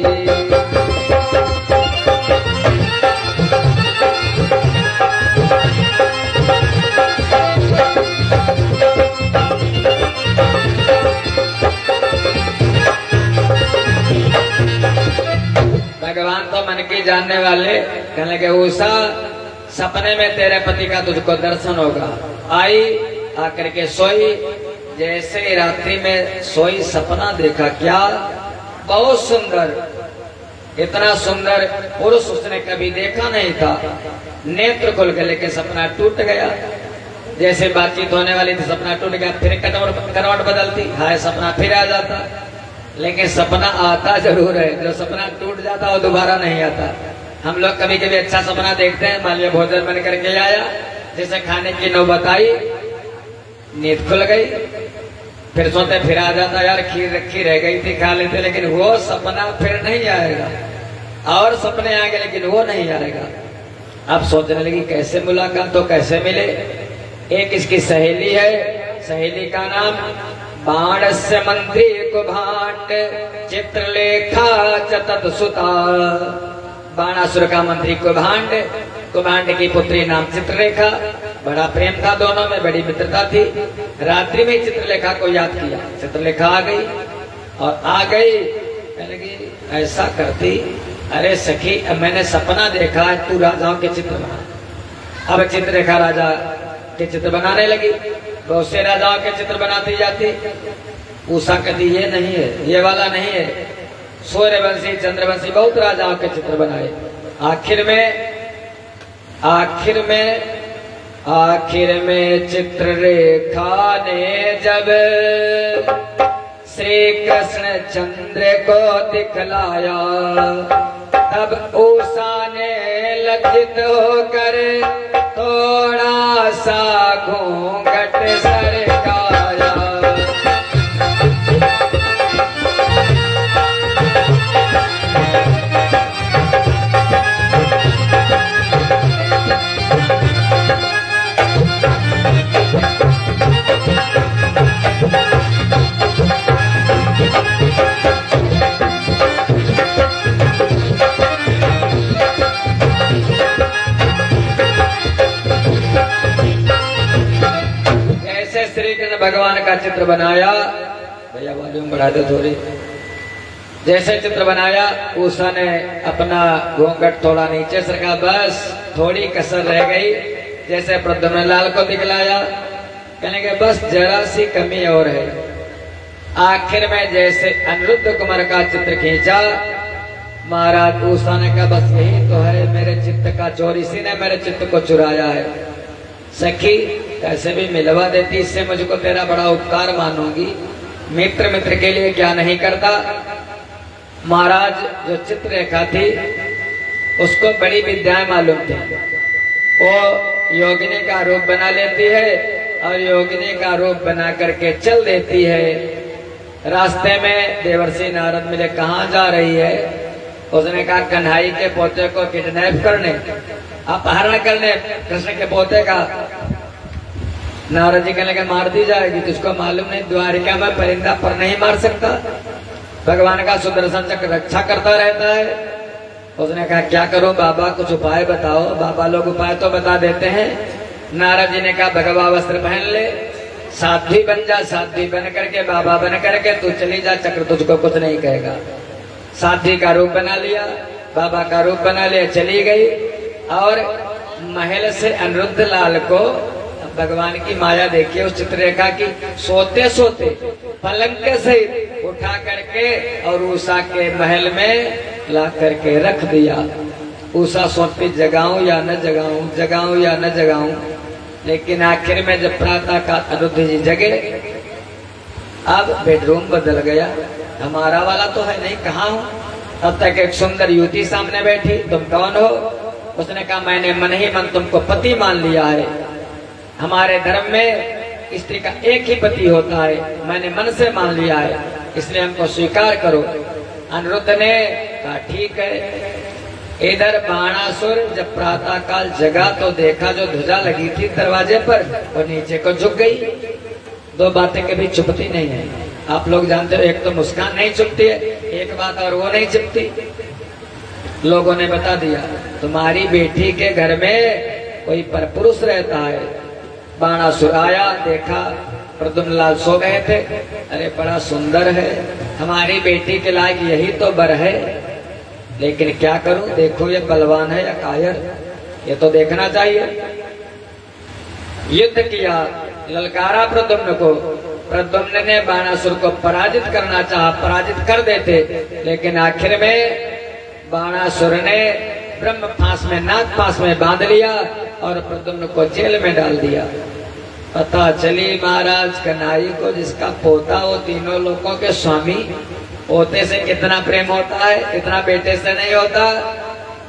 भगवान तो मन की जानने वाले। कहने लगे उषा सपने में तेरे पति का तुझको दर्शन होगा। आई, आकर के सोई। जैसे ही रात्रि में सोई सपना देखा, क्या बहुत सुंदर, इतना सुंदर पुरुष उसने कभी देखा नहीं था। नेत्र खुल गए लेकिन सपना टूट गया। जैसे बातचीत होने वाली थी सपना टूट गया, फिर करवट बदलती, हाय सपना फिर आ जाता। लेकिन सपना आता जरूर है, जो सपना टूट जाता वो दोबारा नहीं आता। हम लोग कभी कभी अच्छा सपना देखते हैं, मान लिया भोजन बन करके आया, जैसे खाने की नौबत आई, नींद खुल गई, फिर सोते फिर आ जाता यार खीर रखी रह गई थी खा लेते, लेकिन वो सपना फिर नहीं आएगा। और सपने आएंगे लेकिन वो नहीं आएगा। अब सोचने लगी कैसे मुलाकात तो कैसे मिले। एक इसकी सहेली है, सहेली का नाम बाणस्य मंत्री कुभांड चित्रलेखा चतत सुता। बाणासुर का मंत्री कुभांड, कुभांड की पुत्री नाम चित्रलेखा। बड़ा प्रेम था दोनों में, बड़ी मित्रता थी। रात्रि में चित्रलेखा को याद किया। चित्रलेखा आ गई और आ गई कहने लगी ऐसा करती, अरे सखी मैंने सपना देखा है तू राजाओं के चित्र बना। अब चित्रलेखा राजा के चित्र बनाने लगी। बहुत से राजाओं के चित्र बनाती जाती। उषा कहती ये नहीं है, ये वाला नहीं है। सूर्यवंशी, चंद्रवंशी बहुत राजाओं के चित्र बनाए। आखिर में चित्ररेखा ने जब श्री कृष्ण चंद्र को दिखलाया, तब उषा ने लज्जित होकर थोड़ा सा घूंघट सरकाया। भगवान का चित्र बनाया, भैया वॉल्यूम बढ़ा दो थोड़ी। जैसे चित्र बनाया, उषा ने अपना घूंघट थोड़ा नीचे सरका, बस थोड़ी कसर रह गई। जैसे प्रद्युम्न लाल को दिखलाया, कहने के बस जरा सी कमी और है। आखिर में जैसे अनिरुद्ध कुमार का चित्र खींचा, महाराज उषा ने कहा बस यही तो है मेरे चित्त का चोर, इसी ने मेरे चित्त को चुराया है। सखी कैसे भी मिलवा देती, इससे मुझको तेरा बड़ा उपकार मानूंगी। मित्र के लिए क्या नहीं करता। महाराज जो चित्ररेखा थी उसको बड़ी विद्याएं मालूम थी। वो योगिनी का रूप बना लेती है और योगिनी का रूप बना करके चल देती है। रास्ते में देवर्षि नारद मिले, कहाँ जा रही है? उसने कहा कन्हई के पोते को किडनैप करने, अपहरण करने कृष्ण के पोते का। नारद जी कहने के मार दी जाएगी, तुझको मालूम नहीं द्वारिका में परिंदा पर नहीं मार सकता, भगवान का सुदर्शन चक्र रक्षा करता रहता है। उसने कहा क्या करूं बाबा, कुछ उपाय बताओ। बाबा लोग उपाय तो बता देते हैं। नारद जी ने कहा भगवा वस्त्र पहन ले, साध्वी बन जा, साध्वी बन करके बाबा बन करके तू चली जा, चक्र तुझको कुछ नहीं कहेगा। साध्वी का रूप बना लिया, बाबा का रूप बना लिया, चली गई। और महल से अनिरुद्ध लाल को भगवान की माया देखिए उस चित्ररेखा की, सोते सोते पलंग के सहित उठा करके और उषा के महल में ला करके रख दिया। उषा सोचती जगाऊं या न जगाऊं, जगाऊं या न जगाऊं। लेकिन आखिर में जब प्रातः का अनिरुद्ध जी जगे, अब बेडरूम बदल गया। हमारा वाला तो है नहीं, कहाँ हूँ? तब तक एक सुंदर युवती सामने बैठी, तुम कौन हो? उसने कहा मैंने मन ही मन तुमको पति मान लिया है। हमारे धर्म में स्त्री का एक ही पति होता है, मैंने मन से मान लिया है, इसलिए हमको स्वीकार करो। अनिरुद्ध ने कहा ठीक है। इधर बाणासुर जब प्रातः काल जगा तो देखा जो ध्वजा लगी थी दरवाजे पर वो नीचे को झुक गई। दो बातें कभी चुपती नहीं है, आप लोग जानते हो। एक तो मुस्कान नहीं चुपती है, एक बात और वो नहीं चुपती। लोगों ने बता दिया तुम्हारी बेटी के घर में कोई परपुरुष रहता है। बाणासुर आया, देखा प्रद्युम्न लाल सो गए थे। अरे बड़ा सुंदर है, हमारी बेटी के लायक यही तो बर है, लेकिन क्या करूं, देखो ये बलवान है या कायर, ये तो देखना चाहिए। युद्ध किया, ललकारा प्रद्युम्न को। प्रद्युम्न ने बाणासुर को पराजित करना चाहा, पराजित कर देते, लेकिन आखिर में बाणासुर ने ब्रह्म फांस में, नाग फांस में बांध लिया और प्रद्युम्न को जेल में डाल दिया। पता चली महाराज कन्हई को जिसका पोता वो तीनों लोगों के स्वामी, पोते से कितना प्रेम होता है, इतना बेटे से नहीं होता।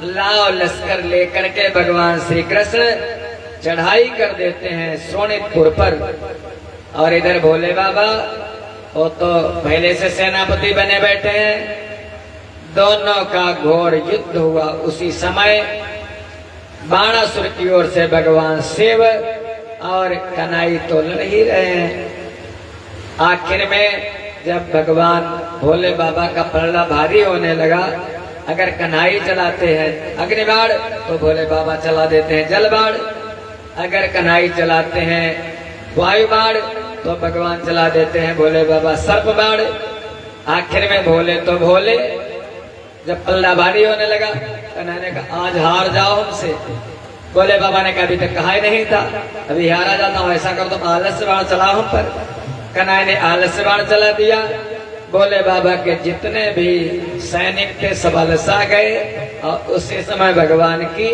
लाओ लश्कर लेकर के भगवान श्री कृष्ण चढ़ाई कर देते हैं शोणितपुर पर। और इधर भोले बाबा वो तो पहले से सेनापति बने बैठे हैं। दोनों का घोर युद्ध हुआ। उसी समय बाणासुर की ओर से भगवान शिव और कन्हई तो लड़ ही रहे हैं। आखिर में जब भगवान भोले बाबा का पलड़ा भारी होने लगा, अगर कन्हई चलाते हैं अग्निबाण तो भोले बाबा चला देते हैं जलबाण, अगर कन्हई चलाते हैं वायुबाण तो भगवान चला देते हैं भोले बाबा सर्पबाण। आखिर में भोले तो भोले, जब पल्ला भारी होने लगा कन्हई ने कहा आज हार जाओ हमसे, बोले बाबा ने कभी तक कहा ही नहीं था, अभी हारा जाता हूँ, ऐसा कर तुम आलस से बाण चलाओ हम पर। कन्हैया ने आलस से बाण चला दिया। बोले बाबा के जितने भी सैनिक थे सब अलसा गए और उसी समय भगवान की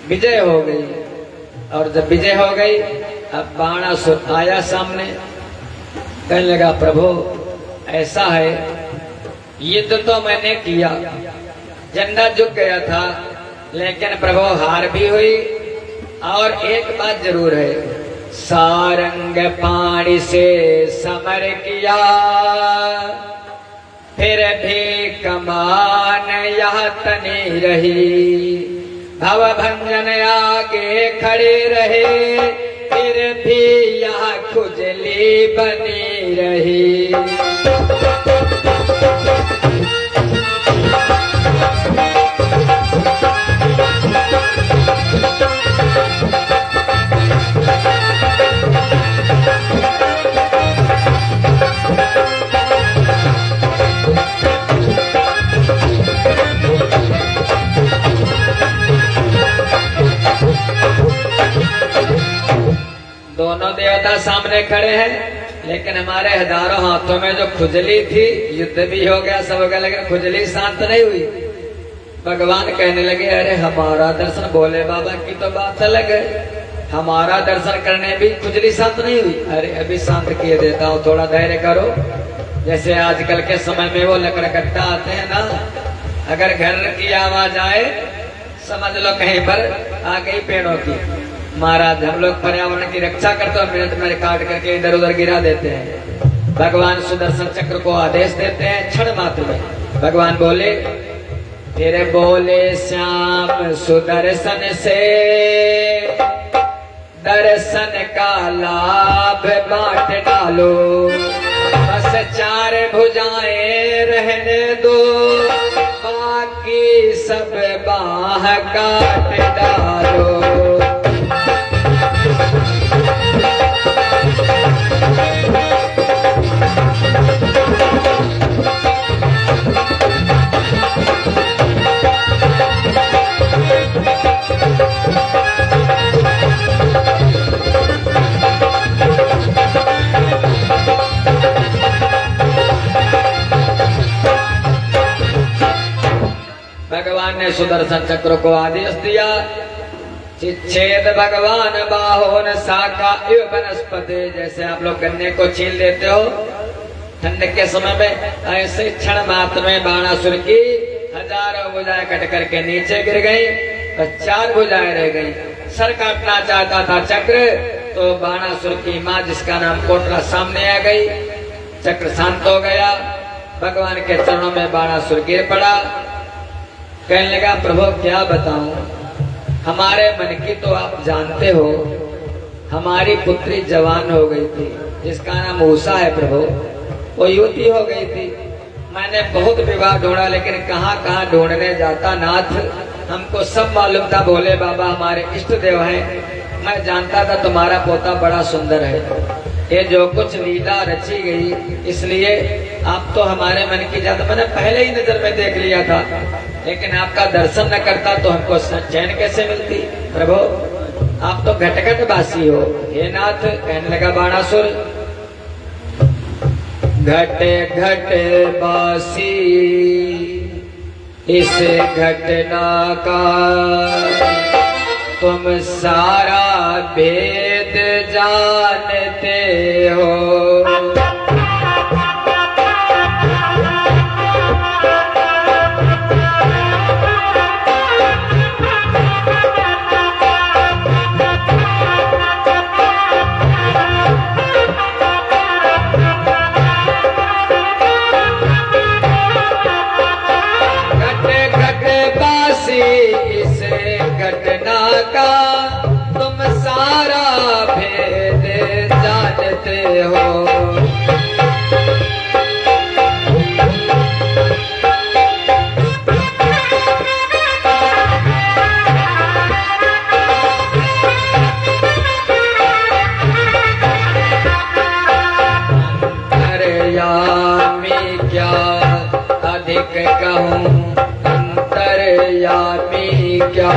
विजय हो गई। और जब विजय हो गई, अब बाणासुर आया सामने, कहने लगा प्रभु ऐसा है, युद्ध तो मैंने किया, झंडा झुक गया था, लेकिन प्रभु हार भी हुई। और एक बात जरूर है, सारंग पाणी से समर किया, फिर भी कमान यह तनी रही, भव भंजन आगे खड़े रहे, फिर भी यह खुजली बनी रही। दोनों देवता सामने खड़े हैं, लेकिन हमारे हजारों हाथों में जो खुजली थी, युद्ध भी हो गया सब हो गया, लेकिन खुजली शांत नहीं हुई। भगवान कहने लगे अरे हमारा दर्शन, भोले बाबा की तो बात अलग है, हमारा दर्शन करने भी खुजली शांत नहीं हुई। अरे अभी शांत किए देता हूँ, थोड़ा धैर्य करो। जैसे आजकल के समय में वो लकड़कट्टा आते हैं ना, अगर घर की आवाज आए समझ लो कहीं पर आ गई पेड़ों की। महाराज हम लोग पर्यावरण की रक्षा करते हैं, मिनट में काट करके इधर उधर गिरा देते हैं। भगवान सुदर्शन चक्र को आदेश देते हैं क्षण मात्र में। भगवान बोले, तेरे बोले श्याम सुदर्शन से दर्शन का लाभ बांट डालो, बस चार भुजाएं रहने दो, बाकी सब बाह काट डालो। भगवान ने सुदर्शन चक्र को आदेश दिया, चिच्छेद भगवान बाहोन शाखा एवं वनस्पति। जैसे आप लोग गन्ने को छील देते हो ठंड के समय में, ऐसे क्षण मात्र में बाणासुर की हजारों भुजाएं कट करके नीचे गिर गई, बस चार भुजाएं रह गई। सर काटना चाहता था चक्र, तो बाणासुर की माँ जिसका नाम कोटरा सामने आ गई, चक्र शांत हो गया। भगवान के चरणों में बाणासुर गिर पड़ा। कहने लगा प्रभु क्या बताऊं, हमारे मन की तो आप जानते हो, हमारी पुत्री जवान हो गई थी जिसका नाम उषा है प्रभु, वो युवती हो गई थी। मैंने बहुत विवाह ढूंढा, लेकिन कहाँ कहाँ ढूंढने जाता नाथ, हमको सब मालूम था भोले बाबा हमारे इष्ट देव हैं। मैं जानता था तुम्हारा पोता बड़ा सुंदर है, ये जो कुछ लीला रची गई, इसलिए आप तो हमारे मन की जात मैंने पहले ही नजर में देख लिया था, लेकिन आपका दर्शन न करता तो हमको चैन कैसे मिलती। प्रभु आप तो घट घट बासी हो हे नाथ। कहने लगा बाणासुर, घट घट बासी इस घटना का तुम सारा भेद जानते हो, घटना का तुम सारा भेद जानते हो। क्या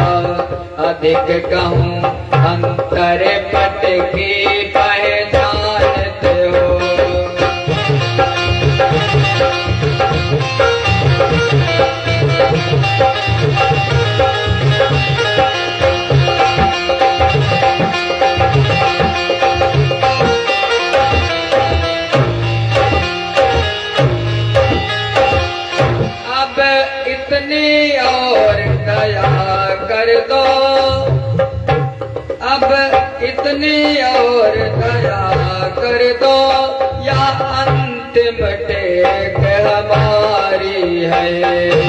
अधिक कहूँ, अंतर पट की पहचानते हो। अब इतनी और दया कर दो, अब इतनी और दया कर दो, या अंतिम टेक हमारी है।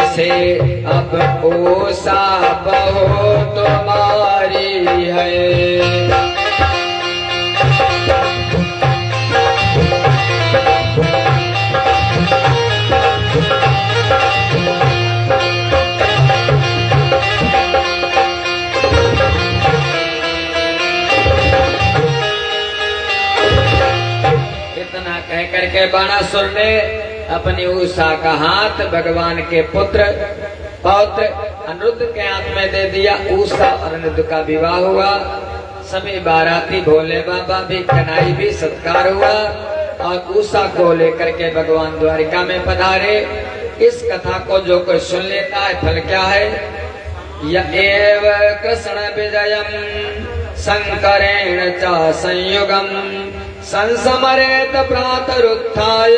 से अब ओसा बहो तुम्हारी है। इतना कह करके बाणासुर ने अपनी उषा का हाथ भगवान के पुत्र पौत्र अनिरुद्ध के हाथ में दे दिया। उषा और अनिरुद्ध का विवाह हुआ। सभी बाराती भोले बाबा भी, कन्हई भी सत्कार हुआ और उषा को लेकर के भगवान द्वारिका में पधारे। इस कथा को जो कोई सुन लेता है फल क्या है? यएव कृष्ण विजयम शंकरेण च संयुगम संसमरेत प्रातरुत्थाय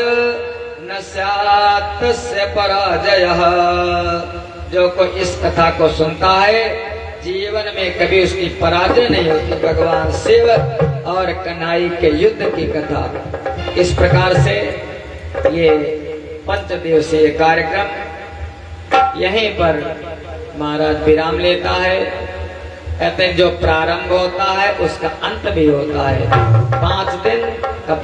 न स्यात् तस्य पराजयः। जो कोई इस कथा को सुनता है जीवन में कभी उसकी पराजय नहीं होती। भगवान शिव और कन्हई के युद्ध की कथा। इस प्रकार से ये 5 दिवसीय कार्यक्रम यहीं पर महाराज विराम लेता है। कहते हैं जो प्रारंभ होता है उसका अंत भी होता है। 5 दिन कब